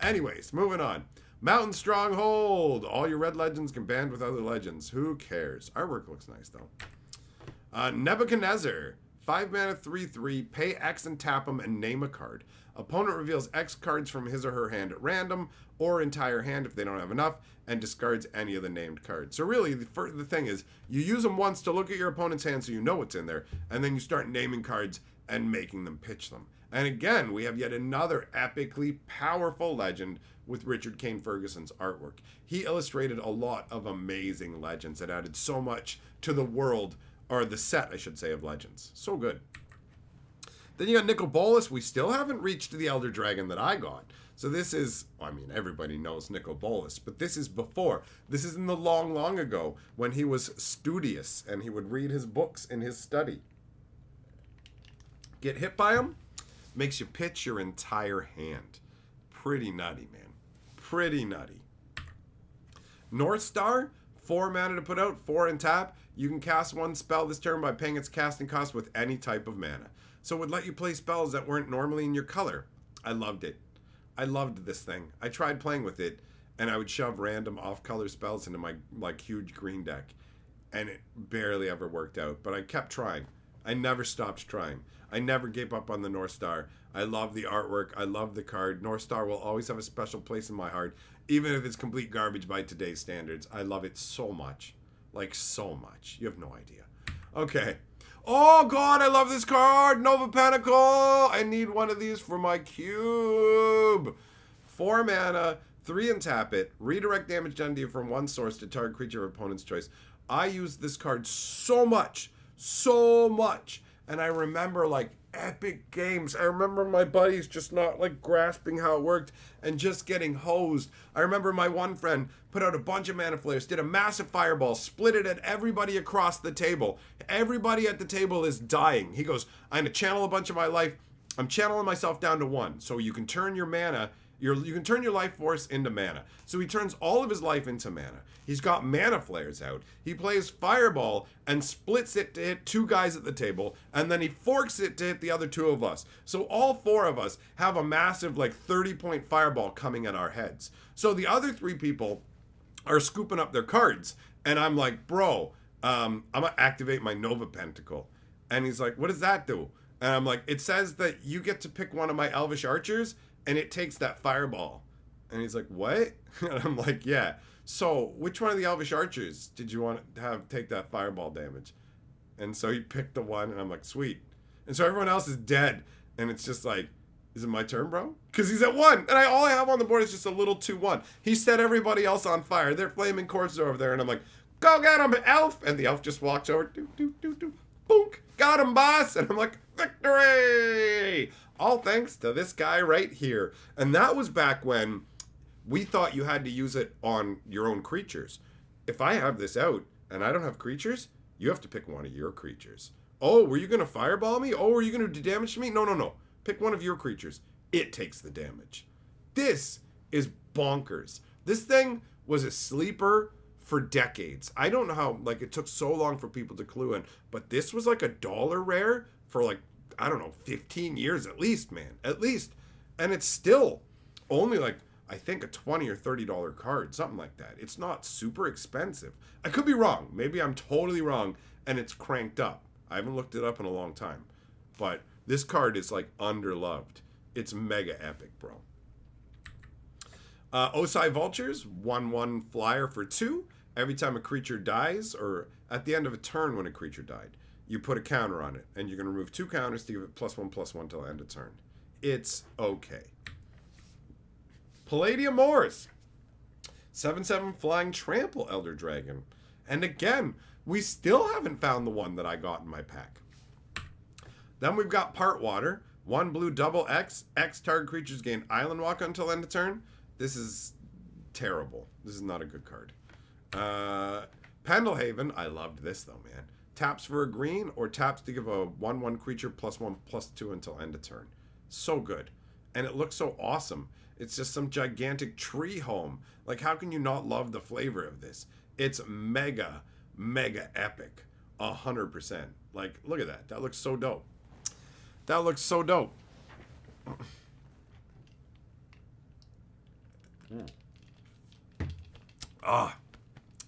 Anyways, moving on. Mountain Stronghold. All your red legends can band with other legends. Who cares? Artwork looks nice, though. Nebuchadnezzar. 5 mana, 3/3. Pay X and tap them and name a card. Opponent reveals X cards from his or her hand at random, or entire hand if they don't have enough, and discards any of the named cards. So really, the thing is, you use them once to look at your opponent's hand so you know what's in there, and then you start naming cards and making them pitch them. And again, we have yet another epically powerful legend with Richard Kane Ferguson's artwork. He illustrated a lot of amazing legends that added so much to the world, or the set, I should say, of legends. So good. Then you got Nicol Bolas. We still haven't reached the Elder Dragon that I got. So this is, I mean, everybody knows Nicol Bolas, but this is before. This is in the long, long ago when he was studious and he would read his books in his study. Get hit by him, makes you pitch your entire hand. Pretty nutty, man. Pretty nutty. North Star, 4 mana to put out, 4 and tap. You can cast one spell this turn by paying its casting cost with any type of mana. So it would let you play spells that weren't normally in your color. I loved it. I loved this thing. I tried playing with it, and I would shove random off-color spells into my huge green deck, and it barely ever worked out. But I kept trying. I never stopped trying. I never gave up on the North Star. I love the artwork. I love the card. North Star will always have a special place in my heart, even if it's complete garbage by today's standards. I love it so much. Like, so much. You have no idea. Okay. Oh, God, I love this card. Nova Pentacle. I need one of these for my cube. 4 mana, 3 and tap it. Redirect damage done to you from one source to target creature of opponent's choice. I used this card so much. So much. And I remember, like, epic games. I remember my buddies just not, like, grasping how it worked and just getting hosed. I remember my one friend put out a bunch of mana flares, did a massive fireball, split it at everybody across the table. Everybody at the table is dying. He goes, I'm going to channel a bunch of my life. I'm channeling myself down to 1. So you can turn your mana, you can turn your life force into mana. So he turns all of his life into mana. He's got mana flares out. He plays fireball and splits it to hit 2 guys at the table, and then he forks it to hit the other 2 of us. So all 4 of us have a massive, like, 30-point fireball coming at our heads. So the other 3 people are scooping up their cards, and I'm like, bro, I'm gonna activate my Nova Pentacle. And he's like, what does that do? And I'm like, it says that you get to pick one of my Elvish Archers, and it takes that fireball. And he's like, what? And I'm like, yeah. So which one of the Elvish Archers did you want to have take that fireball damage? And so he picked the one, and I'm like, sweet. And so everyone else is dead, and it's just like, is it my turn, bro? Because he's at 1, and all I have on the board is just a little 2/1. He set everybody else on fire. They're flaming corpses over there, and I'm like, go get him, elf! And the elf just walks over, boonk, got him, boss! And I'm like, victory! All thanks to this guy right here. And that was back when we thought you had to use it on your own creatures. If I have this out, and I don't have creatures, you have to pick one of your creatures. Oh, were you going to fireball me? Oh, were you going to do damage to me? No. Pick one of your creatures. It takes the damage. This is bonkers. This thing was a sleeper for decades. I don't know how, like, it took so long for people to clue in, but this was like $1 rare for, like, I don't know, 15 years at least, man. At least. And it's still only, like, I think a $20 or $30 card, something like that. It's not super expensive. I could be wrong. Maybe I'm totally wrong, and it's cranked up. I haven't looked it up in a long time. But this card is, like, underloved. It's mega epic, bro. Osai Vultures, 1/1 flyer for 2. Every time a creature dies, or at the end of a turn when a creature died, you put a counter on it, and you're going to remove 2 counters to give it +1/+1 till end of turn. It's okay. Palladium Moors, 7/7 Flying Trample Elder Dragon. And again, we still haven't found the one that I got in my pack. Then we've got Part Water, 1 blue double X. X target creatures gain Island Walk until end of turn. This is terrible. This is not a good card. Pendelhaven, I loved this though, man. Taps for a green or taps to give a 1/1 creature +1/+2 until end of turn. So good. And it looks so awesome. It's just some gigantic tree home. Like, how can you not love the flavor of this? It's mega, mega epic. 100%. Like, look at that. That looks so dope. That looks so dope.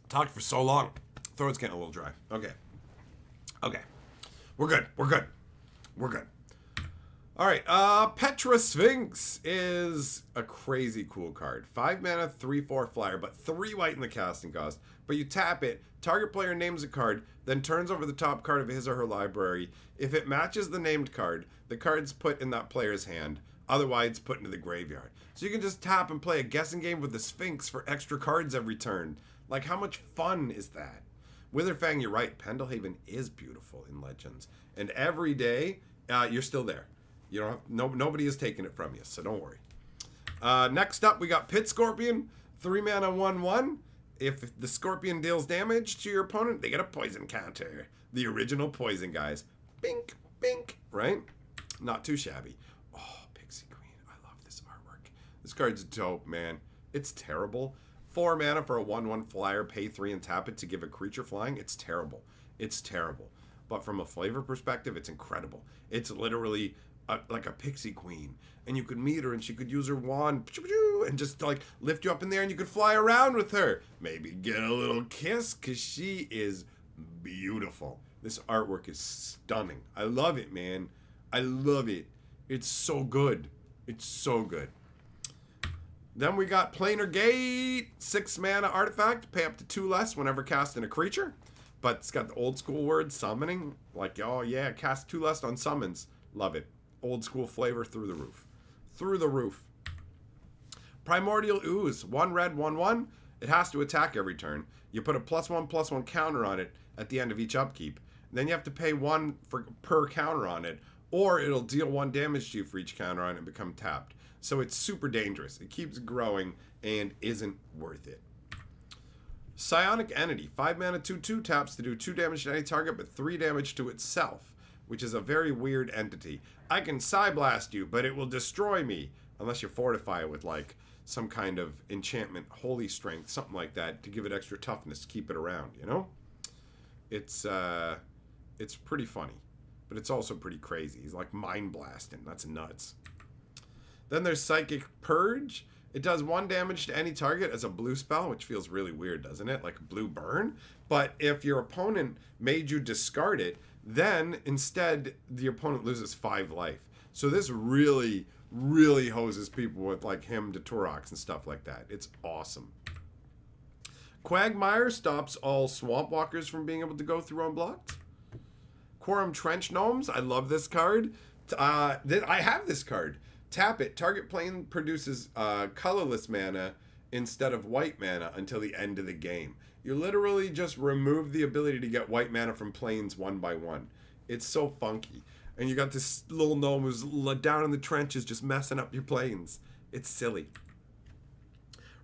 Talked for so long. Throat's getting a little dry. Okay. We're good. All right. Petra Sphinx is a crazy cool card. 5 mana, 3/4 flyer, but 3 white in the casting cost. But you tap it, target player names a card, then turns over the top card of his or her library. If it matches the named card, the card's put in that player's hand. Otherwise, put into the graveyard. So you can just tap and play a guessing game with the Sphinx for extra cards every turn. Like, how much fun is that? Witherfang, you're right. Pendelhaven is beautiful in Legends. And every day, you're still there. You don't have, nobody has taken it from you, so don't worry. Next up, we got Pit Scorpion. 3 mana, 1/1. If the Scorpion deals damage to your opponent, they get a poison counter. The original poison, guys. Bink, bink, right? Not too shabby. Oh, Pixie Queen. I love this artwork. This card's dope, man. It's terrible. 4 mana for a 1/1 flyer, pay 3 and tap it to give a creature flying. It's terrible. It's terrible. But from a flavor perspective, it's incredible. It's literally like a Pixie Queen. And you could meet her and she could use her wand and just like lift you up in there and you could fly around with her. Maybe get a little kiss because she is beautiful. This artwork is stunning. I love it, man. I love it. It's so good. It's so good. Then we got Planar Gate. 6 mana artifact. Pay up to 2 less whenever casting a creature. But it's got the old school word, summoning. Like, oh yeah, cast 2 less on summons. Love it. Old school flavor through the roof. Through the roof. Primordial Ooze. 1 red, 1/1. It has to attack every turn. You put a +1/+1 counter on it at the end of each upkeep. Then you have to pay 1 per counter on it. Or it'll deal 1 damage to you for each counter on it and become tapped. So it's super dangerous. It keeps growing and isn't worth it. Psionic Entity. 5 mana, 2/2 taps to do 2 damage to any target, but 3 damage to itself, which is a very weird entity. I can Psi Blast you, but it will destroy me. Unless you fortify it with like some kind of enchantment, holy strength, something like that, to give it extra toughness to keep it around, you know? It's pretty funny, but it's also pretty crazy. He's like mind blasting. That's nuts. Then there's Psychic Purge. It does 1 damage to any target as a blue spell, which feels really weird, doesn't it? Like blue burn. But if your opponent made you discard it, then instead the opponent loses 5 life. So this really, really hoses people with like Hymn to Turox and stuff like that. It's awesome. Quagmire stops all Swamp Walkers from being able to go through unblocked. Quorum Trench Gnomes. I love this card. I have this card. Tap it. Target plane produces colorless mana instead of white mana until the end of the game. You literally just remove the ability to get white mana from planes 1 by 1. It's so funky. And you got this little gnome who's down in the trenches just messing up your planes. It's silly.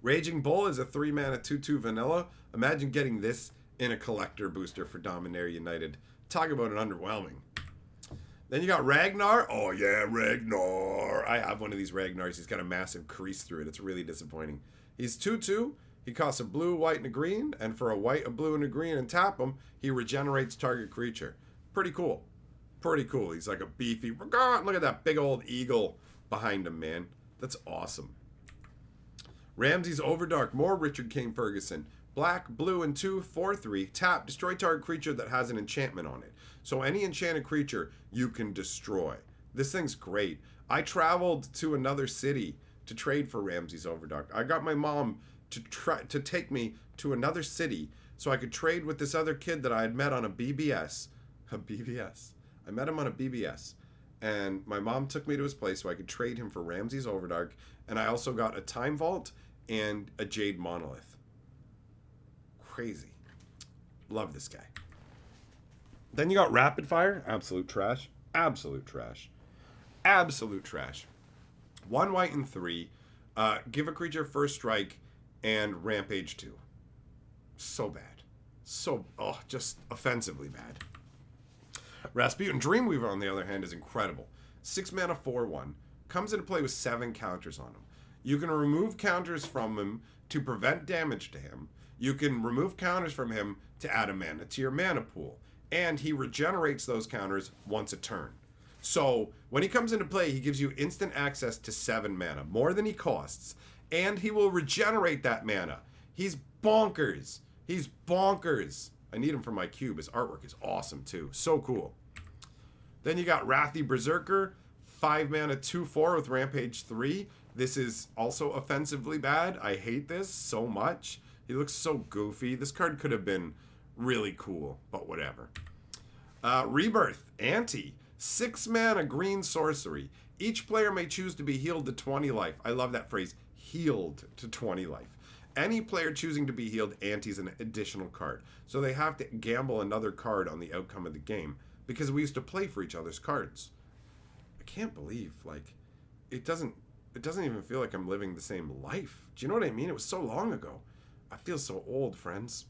Raging Bull is a 3 mana 2/2 vanilla. Imagine getting this in a collector booster for Dominaria United. Talk about an underwhelming. Then you got Ragnar. Oh yeah, Ragnar. I have one of these Ragnars. He's got a massive crease through it. It's really disappointing. He's 2/2. He costs a blue, white, and a green. And for a white, a blue, and a green, and tap him, he regenerates target creature. Pretty cool. Pretty cool. He's like a beefy... Look at that big old eagle behind him, man. That's awesome. Ramses Overdark. More Richard King Ferguson. Black, blue, and 2, 4/3. Tap. Destroy target creature that has an enchantment on it. So any enchanted creature you can destroy. This thing's great. I traveled to another city to trade for Ramses Overdark. I got my mom to take me to another city so I could trade with this other kid that I had met on a BBS. A BBS. I met him on a BBS. And my mom took me to his place so I could trade him for Ramses Overdark. And I also got a Time Vault and a Jade Monolith. Crazy. Love this guy. Then you got Rapid Fire. Absolute trash. Absolute trash. Absolute trash. 1 white and 3. Give a creature first strike and Rampage 2. So bad. Just offensively bad. Rasputin Dreamweaver, on the other hand, is incredible. 6 mana, 4/1. comes into play with 7 counters on him. You can remove counters from him to prevent damage to him. You can remove counters from him to add a mana to your mana pool. And he regenerates those counters once a turn. So when he comes into play, he gives you instant access to 7 mana, more than he costs. And he will regenerate that mana. He's bonkers. He's bonkers. I need him for my cube. His artwork is awesome too. So cool. Then you got Wrathy Berserker, 5 mana 2/4 with Rampage 3. This is also offensively bad. I hate this so much. He looks so goofy. This card could have been really cool, but whatever. Rebirth, Anti, 6 mana green sorcery. Each player may choose to be healed to 20 life. I love that phrase, healed to 20 life. Any player choosing to be healed antis an additional card. So they have to gamble another card on the outcome of the game because we used to play for each other's cards. I can't believe, like, it doesn't even feel like I'm living the same life. Do you know what I mean? It was so long ago. I feel so old, friends.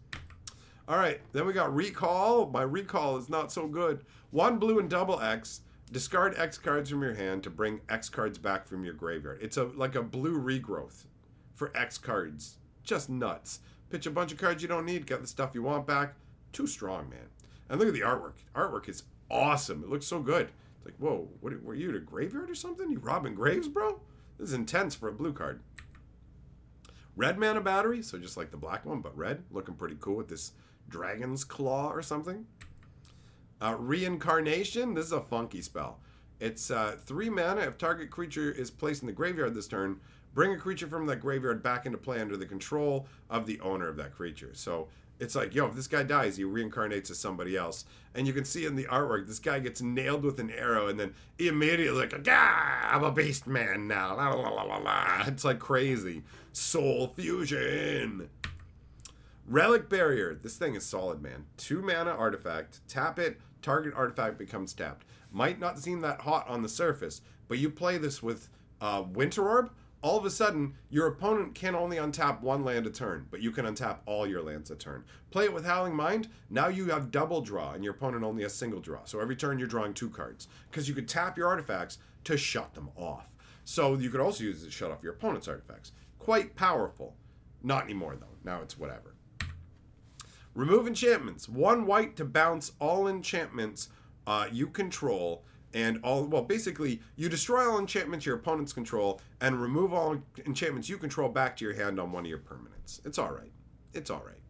All right, then we got Recall. My Recall is not so good. 1 blue and double X. Discard X cards from your hand to bring X cards back from your graveyard. It's like a blue regrowth for X cards. Just nuts. Pitch a bunch of cards you don't need, get the stuff you want back. Too strong, man. And look at the artwork. Artwork is awesome. It looks so good. It's like, whoa, were you at a graveyard or something? You robbing graves, bro? This is intense for a blue card. Red mana battery, so just like the black one, but red. Looking pretty cool with this dragon's claw or something. Reincarnation, this is a funky spell. It's 3 mana. If target creature is placed in the graveyard this turn, bring a creature from that graveyard back into play under the control of the owner of that creature. So it's like, yo, if this guy dies, he reincarnates as somebody else. And you can see in the artwork, this guy gets nailed with an arrow, and then he immediately like, ah, I'm a beast man now. La, la, la, la, la. It's like crazy. Soul fusion. Relic Barrier. This thing is solid, man. 2 mana artifact. Tap it. Target artifact becomes tapped. Might not seem that hot on the surface, but you play this with Winter Orb, all of a sudden, your opponent can only untap 1 land a turn, but you can untap all your lands a turn. Play it with Howling Mind, now you have double draw, and your opponent only has single draw. So every turn you're drawing 2 cards, because you could tap your artifacts to shut them off. So you could also use it to shut off your opponent's artifacts. Quite powerful. Not anymore, though. Now it's whatever. Remove enchantments. 1 white to bounce all enchantments you control. And basically, you destroy all enchantments your opponents control and remove all enchantments you control back to your hand on one of your permanents. It's all right. It's all right.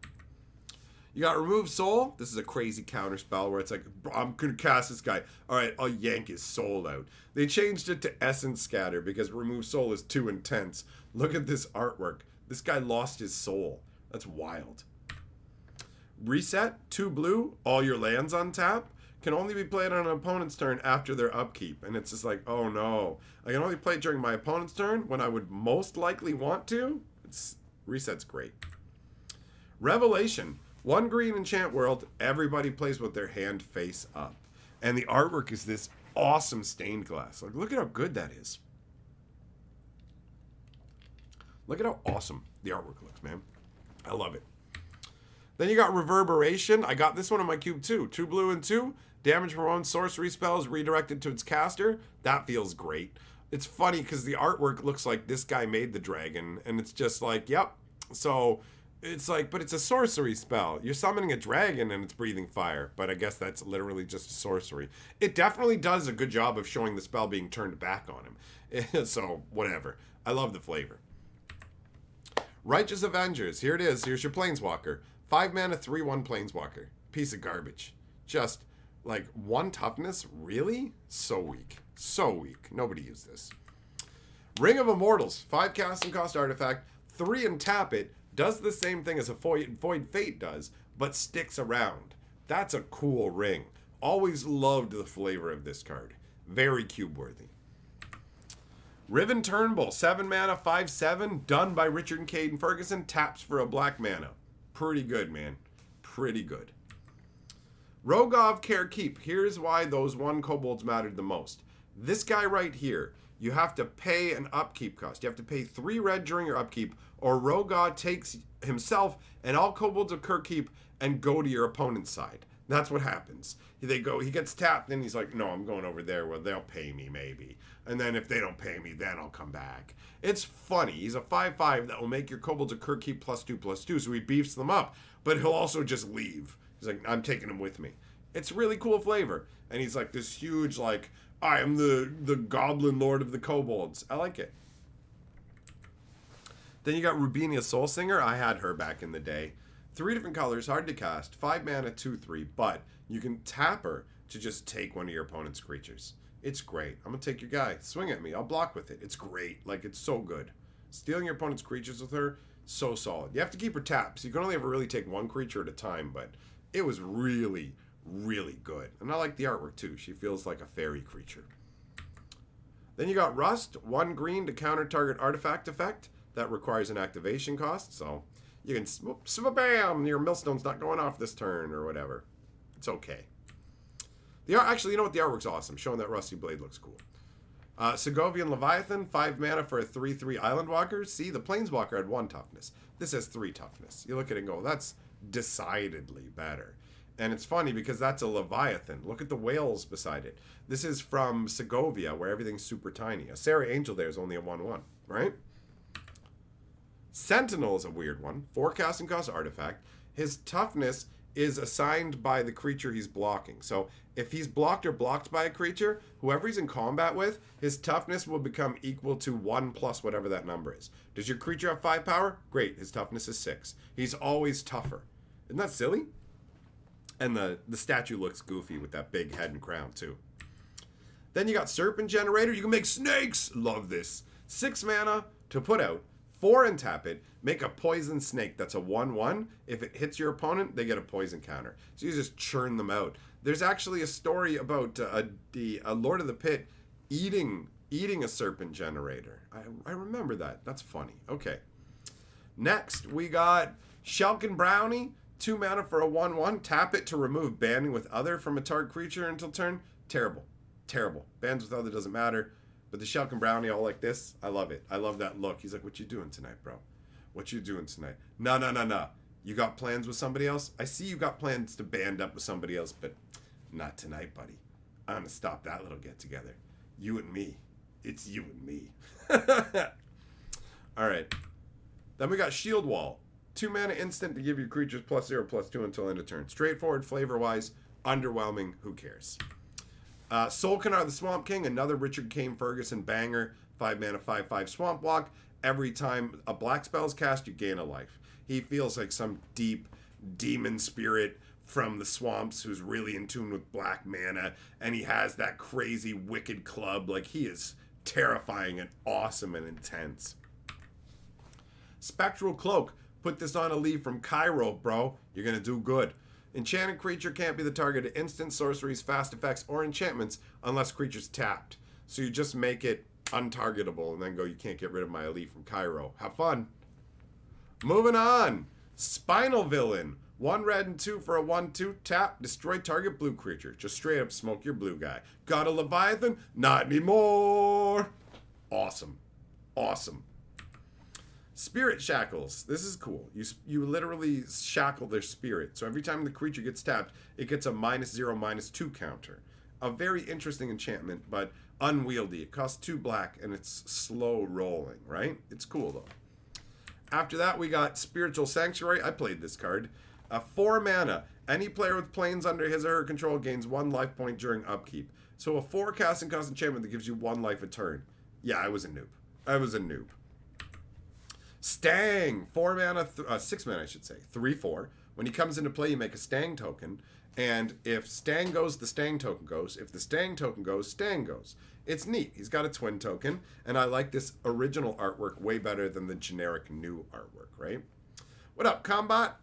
You got Remove Soul. This is a crazy counter spell where it's like, I'm going to cast this guy. All right, I'll yank his soul out. They changed it to Essence Scatter because Remove Soul is too intense. Look at this artwork. This guy lost his soul. That's wild. Reset, 2 blue, all your lands on tap. Can only be played on an opponent's turn after their upkeep. And it's just like, oh no. I can only play it during my opponent's turn when I would most likely want to. Reset's great. Revelation. 1 green enchant world. Everybody plays with their hand face up. And the artwork is this awesome stained glass. Like, look at how good that is. Look at how awesome the artwork looks, man. I love it. Then you got Reverberation. I got this one on my cube too. 2 blue and 2. Damage from one sorcery spell is redirected to its caster. That feels great. It's funny because the artwork looks like this guy made the dragon. And it's just like, yep. So it's like, but it's a sorcery spell. You're summoning a dragon and it's breathing fire. But I guess that's literally just sorcery. It definitely does a good job of showing the spell being turned back on him. So whatever. I love the flavor. Righteous Avengers. Here it is. Here's your Planeswalker. 5 mana, 3/1 Planeswalker. Piece of garbage. Just like 1 toughness? Really? So weak. So weak. Nobody used this. Ring of Immortals. 5 cast and cost artifact. 3 and tap it. Does the same thing as a Void Fate does, but sticks around. That's a cool ring. Always loved the flavor of this card. Very cube worthy. Riven Turnbull. 7 mana, 5/7. Done by Richard and Caden Ferguson. Taps for a black mana. Pretty good, man. Pretty good. Rogov Care Keep. Here's why those 1 kobolds mattered the most. This guy right here, you have to pay an upkeep cost. You have to pay 3 red during your upkeep, or Rogov takes himself and all kobolds of Care Keep and go to your opponent's side. That's what happens. He gets tapped, and he's like, no, I'm going over there. Well, they'll pay me, maybe. And then if they don't pay me, then I'll come back. It's funny. He's a 5/5 that will make your kobolds a cur keep +2/+2, so he beefs them up. But he'll also just leave. He's like, I'm taking him with me. It's really cool flavor. And he's like this huge, like, I am the goblin lord of the kobolds. I like it. Then you got Rubinia Soul Singer. I had her back in the day. 3 different colors, hard to cast, 5 mana, 2/3, but you can tap her to just take one of your opponent's creatures. It's great. I'm going to take your guy. Swing at me. I'll block with it. It's great. Like, it's so good. Stealing your opponent's creatures with her, so solid. You have to keep her tapped, so you can only ever really take one creature at a time, but it was really, really good. And I like the artwork, too. She feels like a fairy creature. Then you got Rust, 1 green to counter target artifact effect. That requires an activation cost, so you can bam, your millstone's not going off this turn or whatever. It's okay. Actually, you know what? The artwork's awesome, showing that Rusty Blade looks cool. Segovian Leviathan, 5 mana for a 3/3 Island Walker. See, the Planeswalker had 1 toughness. This has 3 toughness. You look at it and go, that's decidedly better. And it's funny because that's a Leviathan. Look at the whales beside it. This is from Segovia, where everything's super tiny. A Sarah Angel there is only a 1/1, right? Sentinel is a weird one. 4 casting cost artifact. His toughness is assigned by the creature he's blocking. So if he's blocked or blocked by a creature, whoever he's in combat with, his toughness will become equal to 1 plus whatever that number is. Does your creature have 5 power? Great, his toughness is 6. He's always tougher. Isn't that silly? And the statue looks goofy with that big head and crown too. Then you got Serpent Generator. You can make snakes. Love this. 6 mana to put out. 4 and tap it, make a poison snake that's a 1/1. If it hits your opponent, they get a poison counter. So you just churn them out. There's actually a story about a Lord of the Pit eating a serpent generator. I remember that. That's funny. Okay. Next, we got Shelkin Brownie. 2 mana for a 1/1. Tap it to remove banding with other from a target creature until turn. Terrible. Terrible. Bands with other doesn't matter. But the Shelkin Brownie all like this, I love it. I love that look. He's like, what you doing tonight, bro? What you doing tonight? No. You got plans with somebody else? I see you got plans to band up with somebody else, but not tonight, buddy. I'm going to stop that little get-together. You and me. It's you and me. All right. Then we got Shield Wall. 2 mana instant to give your creatures +0/+2 until end of turn. Straightforward, flavor-wise, underwhelming, who cares? Solkanar the Swamp King, another Richard Kane Ferguson banger. 5 mana, 5/5 Swamp Walk. Every time a black spell is cast, you gain a life. He feels like some deep demon spirit from the swamps who's really in tune with black mana, and he has that crazy wicked club. Like, he is terrifying and awesome and intense. Spectral Cloak. Put this on a leaf from Cairo, bro. You're going to do good. Enchanted creature can't be the target of instant sorceries, fast effects, or enchantments unless creature's tapped. So you just make it untargetable and then go, you can't get rid of my elite from Cairo. Have fun. Moving on. Spinal Villain. 1 red and 2 for a 1/2. Tap. Destroy target blue creature. Just straight up smoke your blue guy. Got a Leviathan? Not anymore. Awesome. Awesome. Spirit Shackles. This is cool. You literally shackle their spirit. So every time the creature gets tapped, it gets a -0/-2 counter. A very interesting enchantment, but unwieldy. It costs 2 black, and it's slow rolling, right? It's cool, though. After that, we got Spiritual Sanctuary. I played this card. 4 mana. Any player with planes under his or her control gains 1 life point during upkeep. So a 4 casting cost enchantment that gives you 1 life a turn. Yeah, I was a noob. Stang, 4 mana, 6 mana, I should say, 3/4. When he comes into play, you make a Stang token, and if Stang goes, the Stang token goes. If the Stang token goes, Stang goes. It's neat. He's got a twin token, and I like this original artwork way better than the generic new artwork, right? What up, Combat?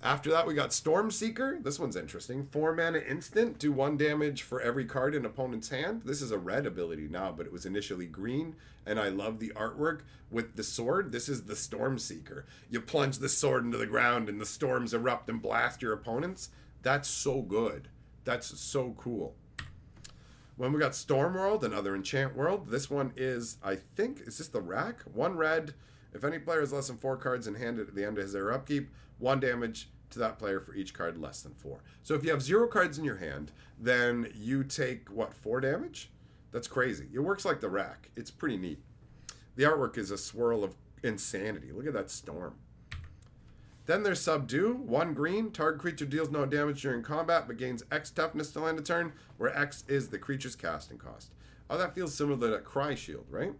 After that, we got Stormseeker. This one's interesting. 4 mana instant, do 1 damage for every card in opponent's hand. This is a red ability now, but it was initially green, and I love the artwork with the sword. This is the Stormseeker. You plunge the sword into the ground, and the storms erupt and blast your opponents. That's so good. That's so cool. When we got Stormworld, another enchant world. This one is, I think, is this the rack? 1 red. If any player has less than 4 cards in hand at the end of his or upkeep, 1 damage, to that player for each card less than 4. So if you have 0 cards in your hand, then you take, what, 4 damage? That's crazy. It works like the rack. It's pretty neat. The artwork is a swirl of insanity. Look at that storm. Then there's Subdue. 1 green. Target creature deals no damage during combat, but gains X toughness till end of turn, where X is the creature's casting cost. Oh, that feels similar to that Cry Shield, right?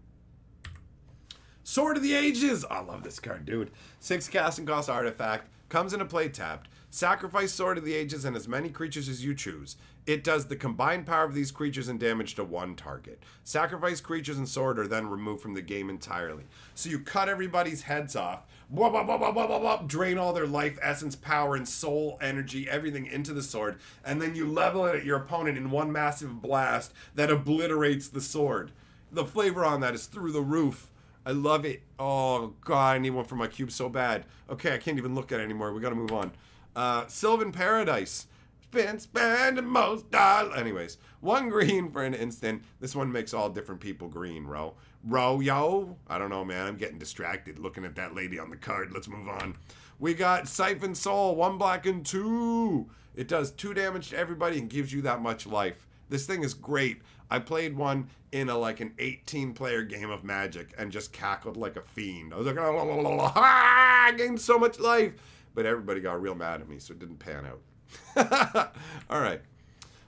Sword of the Ages. I love this card, dude. 6 casting cost artifact. Comes into play tapped. Sacrifice Sword of the Ages and as many creatures as you choose. It does the combined power of these creatures and damage to 1 target. Sacrifice creatures and sword are then removed from the game entirely. So you cut everybody's heads off, blah, blah, blah, blah, blah, blah, blah, drain all their life, essence, power, and soul, energy, everything into the sword, and then you level it at your opponent in one massive blast that obliterates the sword. The flavor on that is through the roof. I love it. Oh, God, I need one for my cube so bad. Okay, I can't even look at it anymore. We got to move on. Sylvan Paradise. Spend most dollars. Anyways, 1 green for an instant. This one makes all different people green, Ro. Yo. I don't know, man. I'm getting distracted looking at that lady on the card. Let's move on. We got Siphon Soul. 1 black and 2. It does 2 damage to everybody and gives you that much life. This thing is great. I played one in like an 18-player game of Magic and just cackled like a fiend. I was like, I gained so much life. But everybody got real mad at me, so it didn't pan out. All right.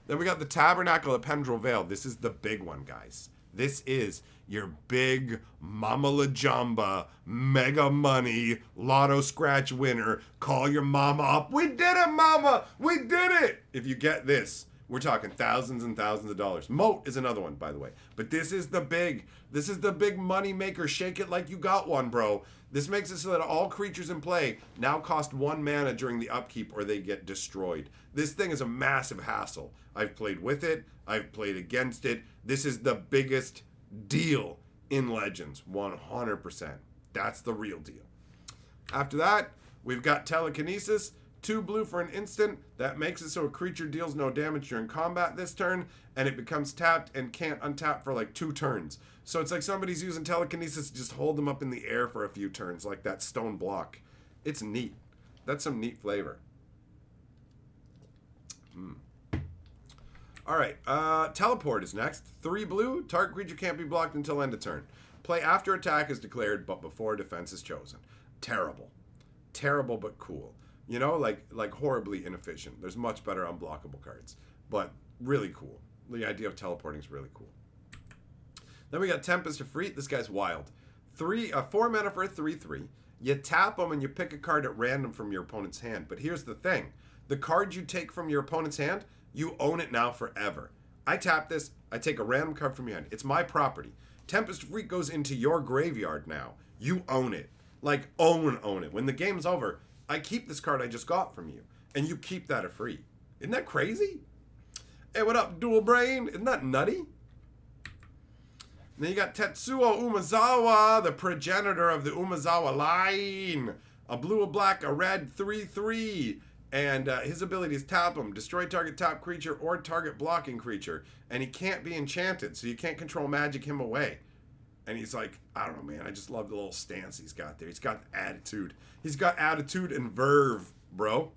Then we got the Tabernacle of Pendrell Vale. This is the big one, guys. This is your big Mama La Jamba, mega money, lotto scratch winner. Call your mama up. We did it, mama. We did it. If you get this, we're talking thousands and thousands of dollars. Moat is another one, by the way. But this is the big money maker. Shake it like you got one, bro. This makes it so that all creatures in play now cost 1 mana during the upkeep or they get destroyed. This thing is a massive hassle. I've played with it. I've played against it. This is the biggest deal in Legends, 100%. That's the real deal. After that, we've got Telekinesis. 2 blue for an instant. That makes it so a creature deals no damage during combat this turn, and it becomes tapped and can't untap for like 2 turns. So it's like somebody's using Telekinesis to just hold them up in the air for a few turns, like that stone block. It's neat. That's some neat flavor. All right, Teleport is next. 3 blue. Target creature can't be blocked until end of turn. Play after attack is declared, but before defense is chosen. Terrible. Terrible, but cool. You know, like horribly inefficient. There's much better unblockable cards, but really cool. The idea of teleporting is really cool. Then we got Tempest of Freet. This guy's wild. 4 mana for a 3/3. You tap them and you pick a card at random from your opponent's hand. But here's the thing. The card you take from your opponent's hand, you own it now forever. I tap this, I take a random card from your hand. It's my property. Tempest of Freet goes into your graveyard now. You own it. Like, own it. When the game's over, I keep this card I just got from you, and you keep that a free. Isn't that crazy? Hey, what up, Dual Brain? Isn't that nutty? And then you got Tetsuo Umezawa, the progenitor of the Umezawa line. A blue, a black, a red, 3/3. And his ability is tap him, destroy target top creature or target blocking creature. And he can't be enchanted, so you can't control magic him away. And he's like, I don't know, man. I just love the little stance he's got there. He's got attitude. He's got attitude and verve, bro.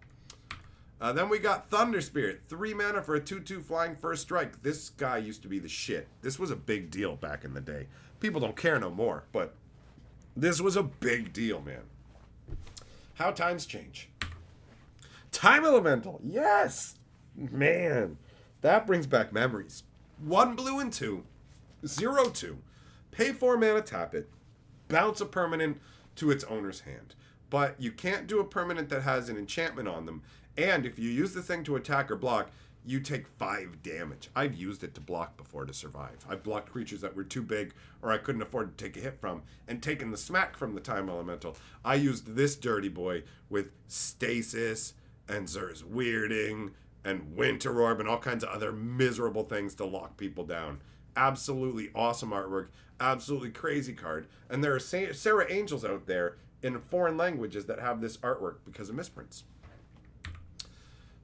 Then we got Thunder Spirit. 3 mana for a 2/2 flying first strike. This guy used to be the shit. This was a big deal back in the day. People don't care no more, but this was a big deal, man. How times change. Time Elemental. Yes! Man, that brings back memories. 1 blue and 2. 0/2. Pay 4 mana, tap it. Bounce a permanent to its owner's hand. But you can't do a permanent that has an enchantment on them. And if you use the thing to attack or block, you take 5 damage. I've used it to block before to survive. I've blocked creatures that were too big or I couldn't afford to take a hit from and taken the smack from the Time Elemental. I used this dirty boy with Stasis and Zer's Weirding and Winter Orb and all kinds of other miserable things to lock people down. Absolutely awesome artwork. Absolutely crazy card. And there are Sarah Angels out there in foreign languages that have this artwork because of misprints.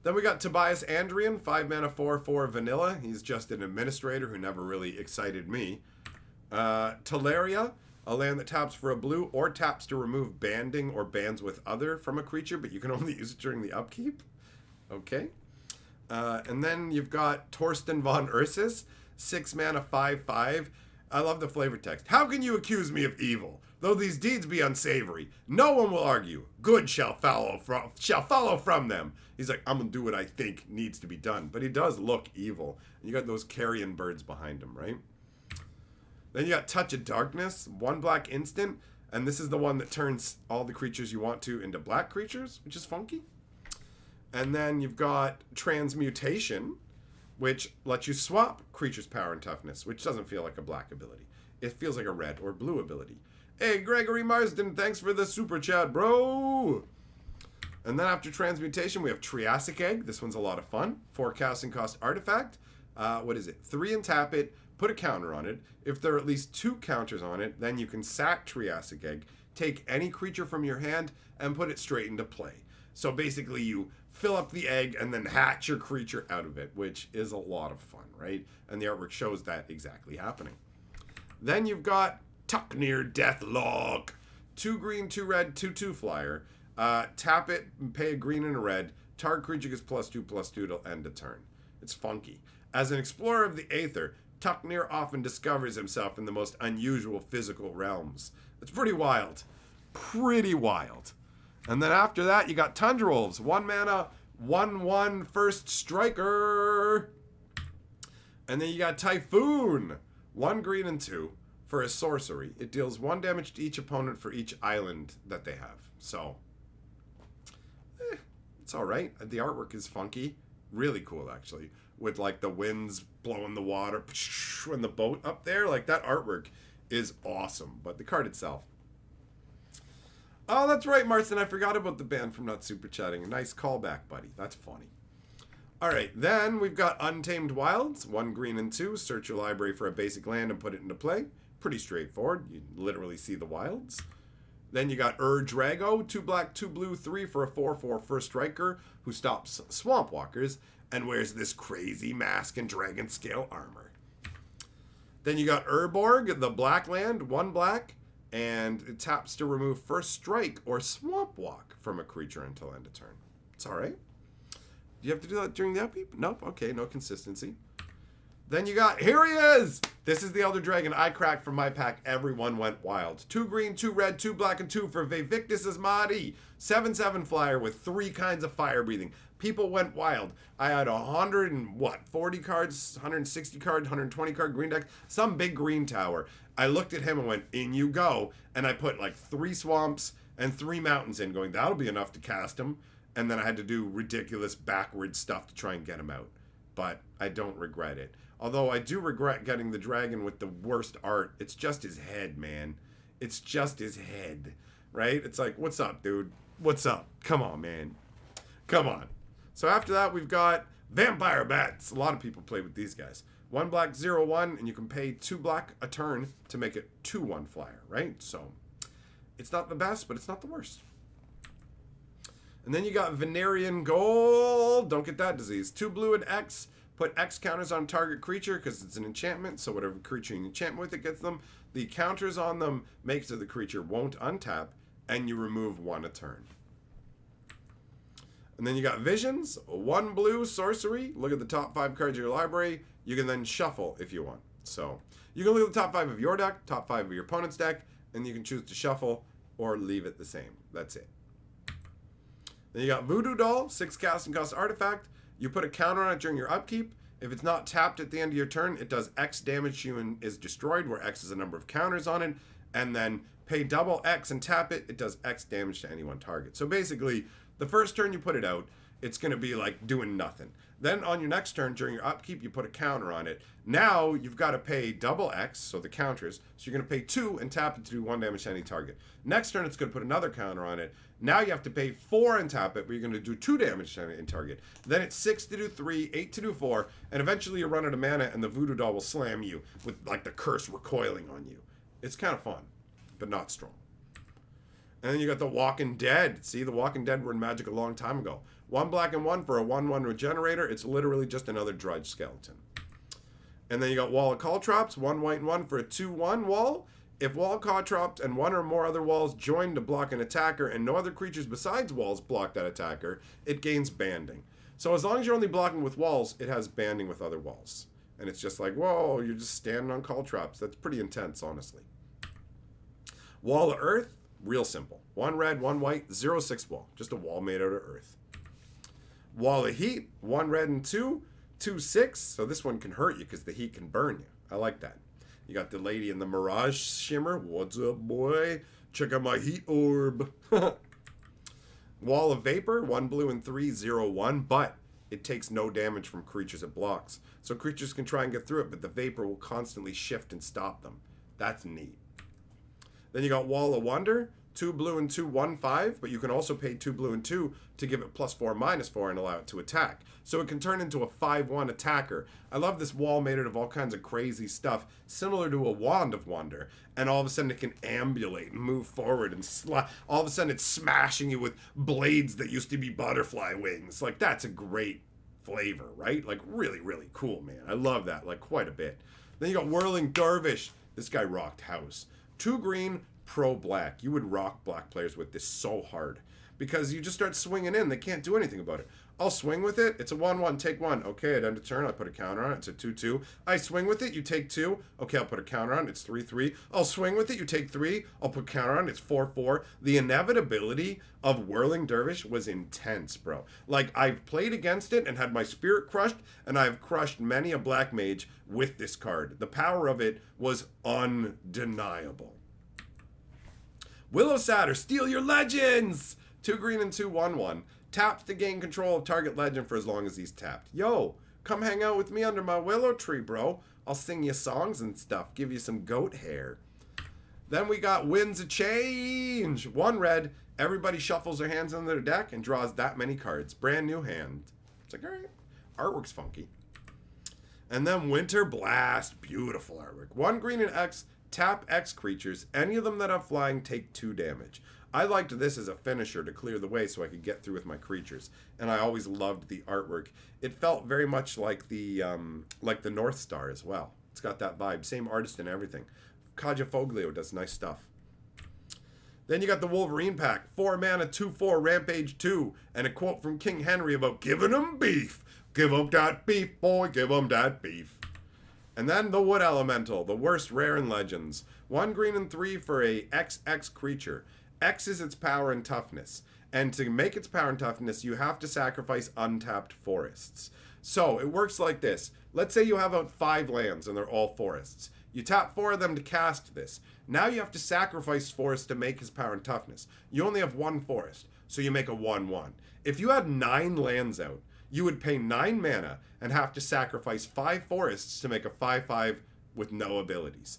Then we got Tobias Andrian, 5 mana 4/4 vanilla. He's just an administrator who never really excited me. Teleria, A land that taps for a blue or taps to remove banding or bands with other from a creature, but you can only use it during the upkeep. Okay. And then you've got Torsten von Ursus, 6 mana, 5/5. I love the flavor text. How can you accuse me of evil? Though these deeds be unsavory, no one will argue. Good shall follow from them. He's like, I'm gonna do what I think needs to be done. But he does look evil. And you got those carrion birds behind him, right? Then you got Touch of Darkness, 1 black instant, and this is the one that turns all the creatures you want to into black creatures, which is funky. And then you've got Transmutation, which lets you swap creatures' power and toughness, which doesn't feel like a black ability. It feels like a red or blue ability. Hey, Gregory Marsden, thanks for the super chat, bro! And then after Transmutation, we have Triassic Egg. This one's a lot of fun. 4 casting cost artifact. What is it? 3 and tap it. Put a counter on it. If there are at least 2 counters on it, then you can sack Triassic Egg, take any creature from your hand, and put it straight into play. So basically you fill up the egg and then hatch your creature out of it, which is a lot of fun, right? And the artwork shows that exactly happening. Then you've got Tucknir Deathlog. 2 green, 2 red, 2/2 flyer. Tap it and pay a green and a red. Target creature gets +2/+2 till end of turn. It's funky. As an explorer of the Aether, Tucknir often discovers himself in the most unusual physical realms. It's pretty wild. Pretty wild. And then after that, you got Tundra Wolves. 1 mana, 1/1 first striker. And then you got Typhoon. 1 green and 2 for a sorcery. It deals 1 damage to each opponent for each island that they have. So, it's alright. The artwork is funky. Really cool, actually. With, like, the winds blowing the water and the boat up there. Like, that artwork is awesome. But the card itself. Oh, that's right, Marston. I forgot about the band from not super chatting. Nice callback, buddy. That's funny. Alright, then we've got Untamed Wilds. 1 green and 2. Search your library for a basic land and put it into play. Pretty straightforward. You literally see the wilds. Then you got Drago. 2 black, 2 blue, 3 for a 4/4 first striker who stops swamp walkers and wears this crazy mask and dragon scale armor. Then you got Urborg, the black land, 1 black, and it taps to remove first strike or swamp walk from a creature until end of turn. It's alright. Do you have to do that during the upkeep? Nope. Okay, no consistency. Then you got, here he is! This is the Elder Dragon I cracked from my pack. Everyone went wild. 2 green, 2 red, 2 black, and 2 for Vivictus Asmadi. 7/7 flyer with 3 kinds of fire breathing. People went wild. I had 40 cards, 160 cards, 120 card green deck, some big green tower. I looked at him and went, in you go. And I put like 3 swamps and 3 mountains in, going, that'll be enough to cast him. And then I had to do ridiculous backward stuff to try and get him out. But I don't regret it. Although I do regret getting the dragon with the worst art. It's just his head, man. It's just his head, right? It's like, what's up, dude? What's up? Come on, man. Come on. So after that, we've got Vampire Bats. A lot of people play with these guys. 1 black, 0/1, and you can pay 2 black a turn to make it 2/1 flyer, right? So it's not the best, but it's not the worst. And then you got Venerian Gold. Don't get that disease. 2 blue and X. Put X counters on target creature because it's an enchantment, so whatever creature you enchant with, it gets them. The counters on them make so the creature won't untap, and you remove 1 a turn. And then you got Visions, 1 blue sorcery. Look at the top 5 cards of your library. You can then shuffle if you want. So you can look at the top 5 of your deck, top 5 of your opponent's deck, and you can choose to shuffle or leave it the same. That's it. Then you got Voodoo Doll, 6 casting cost artifact. You put a counter on it during your upkeep. If it's not tapped at the end of your turn, it does X damage to you and is destroyed, where X is the number of counters on it. And then pay double X and tap it. It does X damage to any one target. So basically, the first turn you put it out, it's going to be like doing nothing. Then on your next turn, during your upkeep, you put a counter on it. Now you've got to pay double X, so the counters. So you're going to pay 2 and tap it to do 1 damage to any target. Next turn, it's going to put another counter on it. Now you have to pay 4 and tap it, but you're going to do 2 damage to any target. Then it's 6 to do 3, 8 to do 4, and eventually you run out of mana, and the Voodoo Doll will slam you with like the curse recoiling on you. It's kind of fun, but not strong. And then you got the Walking Dead. See, the Walking Dead were in Magic a long time ago. 1 black and 1 for a 1/1 regenerator. It's literally just another Drudge skeleton. And then you got Wall of Caltrops, 1 white and 1 for a 2/1 wall. If wall caltrops and one or more other walls join to block an attacker and no other creatures besides walls block that attacker, it gains banding. So as long as you're only blocking with walls, it has banding with other walls. And it's just like, whoa, you're just standing on caltrops. That's pretty intense, honestly. Wall of Earth, real simple. 1 red, 1 white, 0/6 wall. Just a wall made out of earth. Wall of Heat, 1 red and 2, 2/6. So this one can hurt you because the heat can burn you. I like that. You got the lady in the Mirage Shimmer. What's up, boy? Check out my heat orb. Wall of Vapor, 1 blue and 3, 0/1, but it takes no damage from creatures it blocks. So creatures can try and get through it, but the vapor will constantly shift and stop them. That's neat. Then you got Wall of Wonder, 2 blue and 2, 1/5, but you can also pay 2 blue and 2 to give it +4/-4 and allow it to attack. So it can turn into a 5/1 attacker. I love this wall made out of all kinds of crazy stuff, similar to a Wand of Wonder. And all of a sudden it can ambulate and move forward and all of a sudden it's smashing you with blades that used to be butterfly wings. Like, that's a great flavor, right? Like, really, really cool, man. I love that, like, quite a bit. Then you got Whirling Dervish. This guy rocked house. 2 green, pro black. You would rock black players with this so hard because you just start swinging in. They can't do anything about it. I'll swing with it. It's a 1/1. Take 1. Okay, at end of turn, I put a counter on it. It's a 2/2. I swing with it. You take 2. Okay, I'll put a counter on it. It's 3/3. I'll swing with it. You take 3. I'll put a counter on it. It's 4/4. The inevitability of Whirling Dervish was intense, bro. Like, I've played against it and had my spirit crushed, and I've crushed many a black mage with this card. The power of it was undeniable. Willow Satyr, steal your legends! 2 green and 2, 1/1. Taps to gain control of target legend for as long as he's tapped. Yo, come hang out with me under my willow tree, bro. I'll sing you songs and stuff, give you some goat hair. Then we got Winds of Change. 1 red, everybody shuffles their hands in their deck and draws that many cards. Brand new hand. It's like, all right, artwork's funky. And then Winter Blast, beautiful artwork. 1 green and X, tap X creatures. Any of them that have flying take 2 damage. I liked this as a finisher to clear the way so I could get through with my creatures. And I always loved the artwork. It felt very much like the North Star as well. It's got that vibe. Same artist and everything. Kaja Foglio does nice stuff. Then you got the Wolverine pack. 4 mana, 2/4, Rampage 2. And a quote from King Henry about giving 'em beef. Give 'em that beef, boy, give 'em that beef. And then the Wood Elemental, the worst rare in Legends. 1 green and 3 for a XX creature. X is its power and toughness. And to make its power and toughness, you have to sacrifice untapped forests. So it works like this. Let's say you have out 5 lands and they're all forests. You tap 4 of them to cast this. Now you have to sacrifice forests to make his power and toughness. You only have 1 forest, so you make a 1/1. If you had 9 lands out, you would pay 9 mana and have to sacrifice 5 forests to make a 5/5 with no abilities.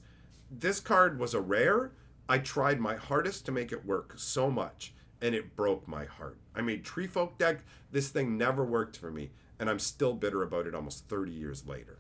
This card was a rare. I tried my hardest to make it work so much, and it broke my heart. I made Tree Folk deck. This thing never worked for me, and I'm still bitter about it almost 30 years later.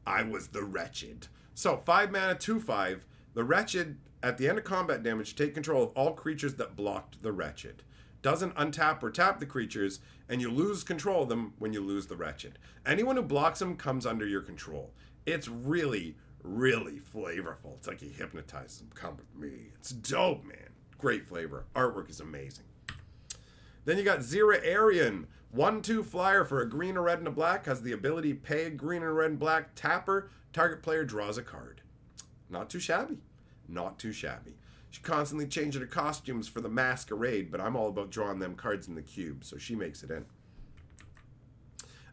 I was the Wretched. So 5 mana, 2/5. The Wretched, at the end of combat damage, take control of all creatures that blocked the Wretched. Doesn't untap or tap the creatures, and you lose control of them when you lose the Wretched. Anyone who blocks them comes under your control. It's really, really flavorful. It's like he hypnotizes them. Come with me. It's dope, man. Great flavor. Artwork is amazing. Then you got Zera Arian. 1/2 flyer for a green, a red, and a black. Has the ability pay a green, and red, and black. Tapper. Target player draws a card. Not too shabby. Not too shabby. She constantly changing her costumes for the masquerade, but I'm all about drawing them cards in the cube, so she makes it in.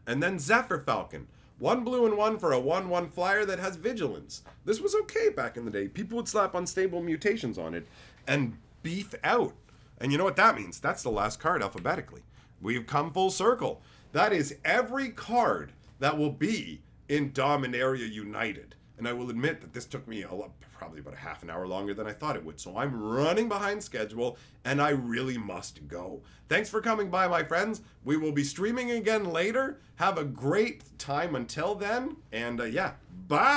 And then Zephyr Falcon. 1 blue and 1 for a 1/1 flyer that has vigilance. This was okay back in the day. People would slap unstable mutations on it and beef out. And you know what that means? That's the last card alphabetically. We've come full circle. That is every card that will be in Dominaria United. And I will admit that this took me probably about a half an hour longer than I thought it would. So I'm running behind schedule, and I really must go. Thanks for coming by, my friends. We will be streaming again later. Have a great time until then. And yeah, bye.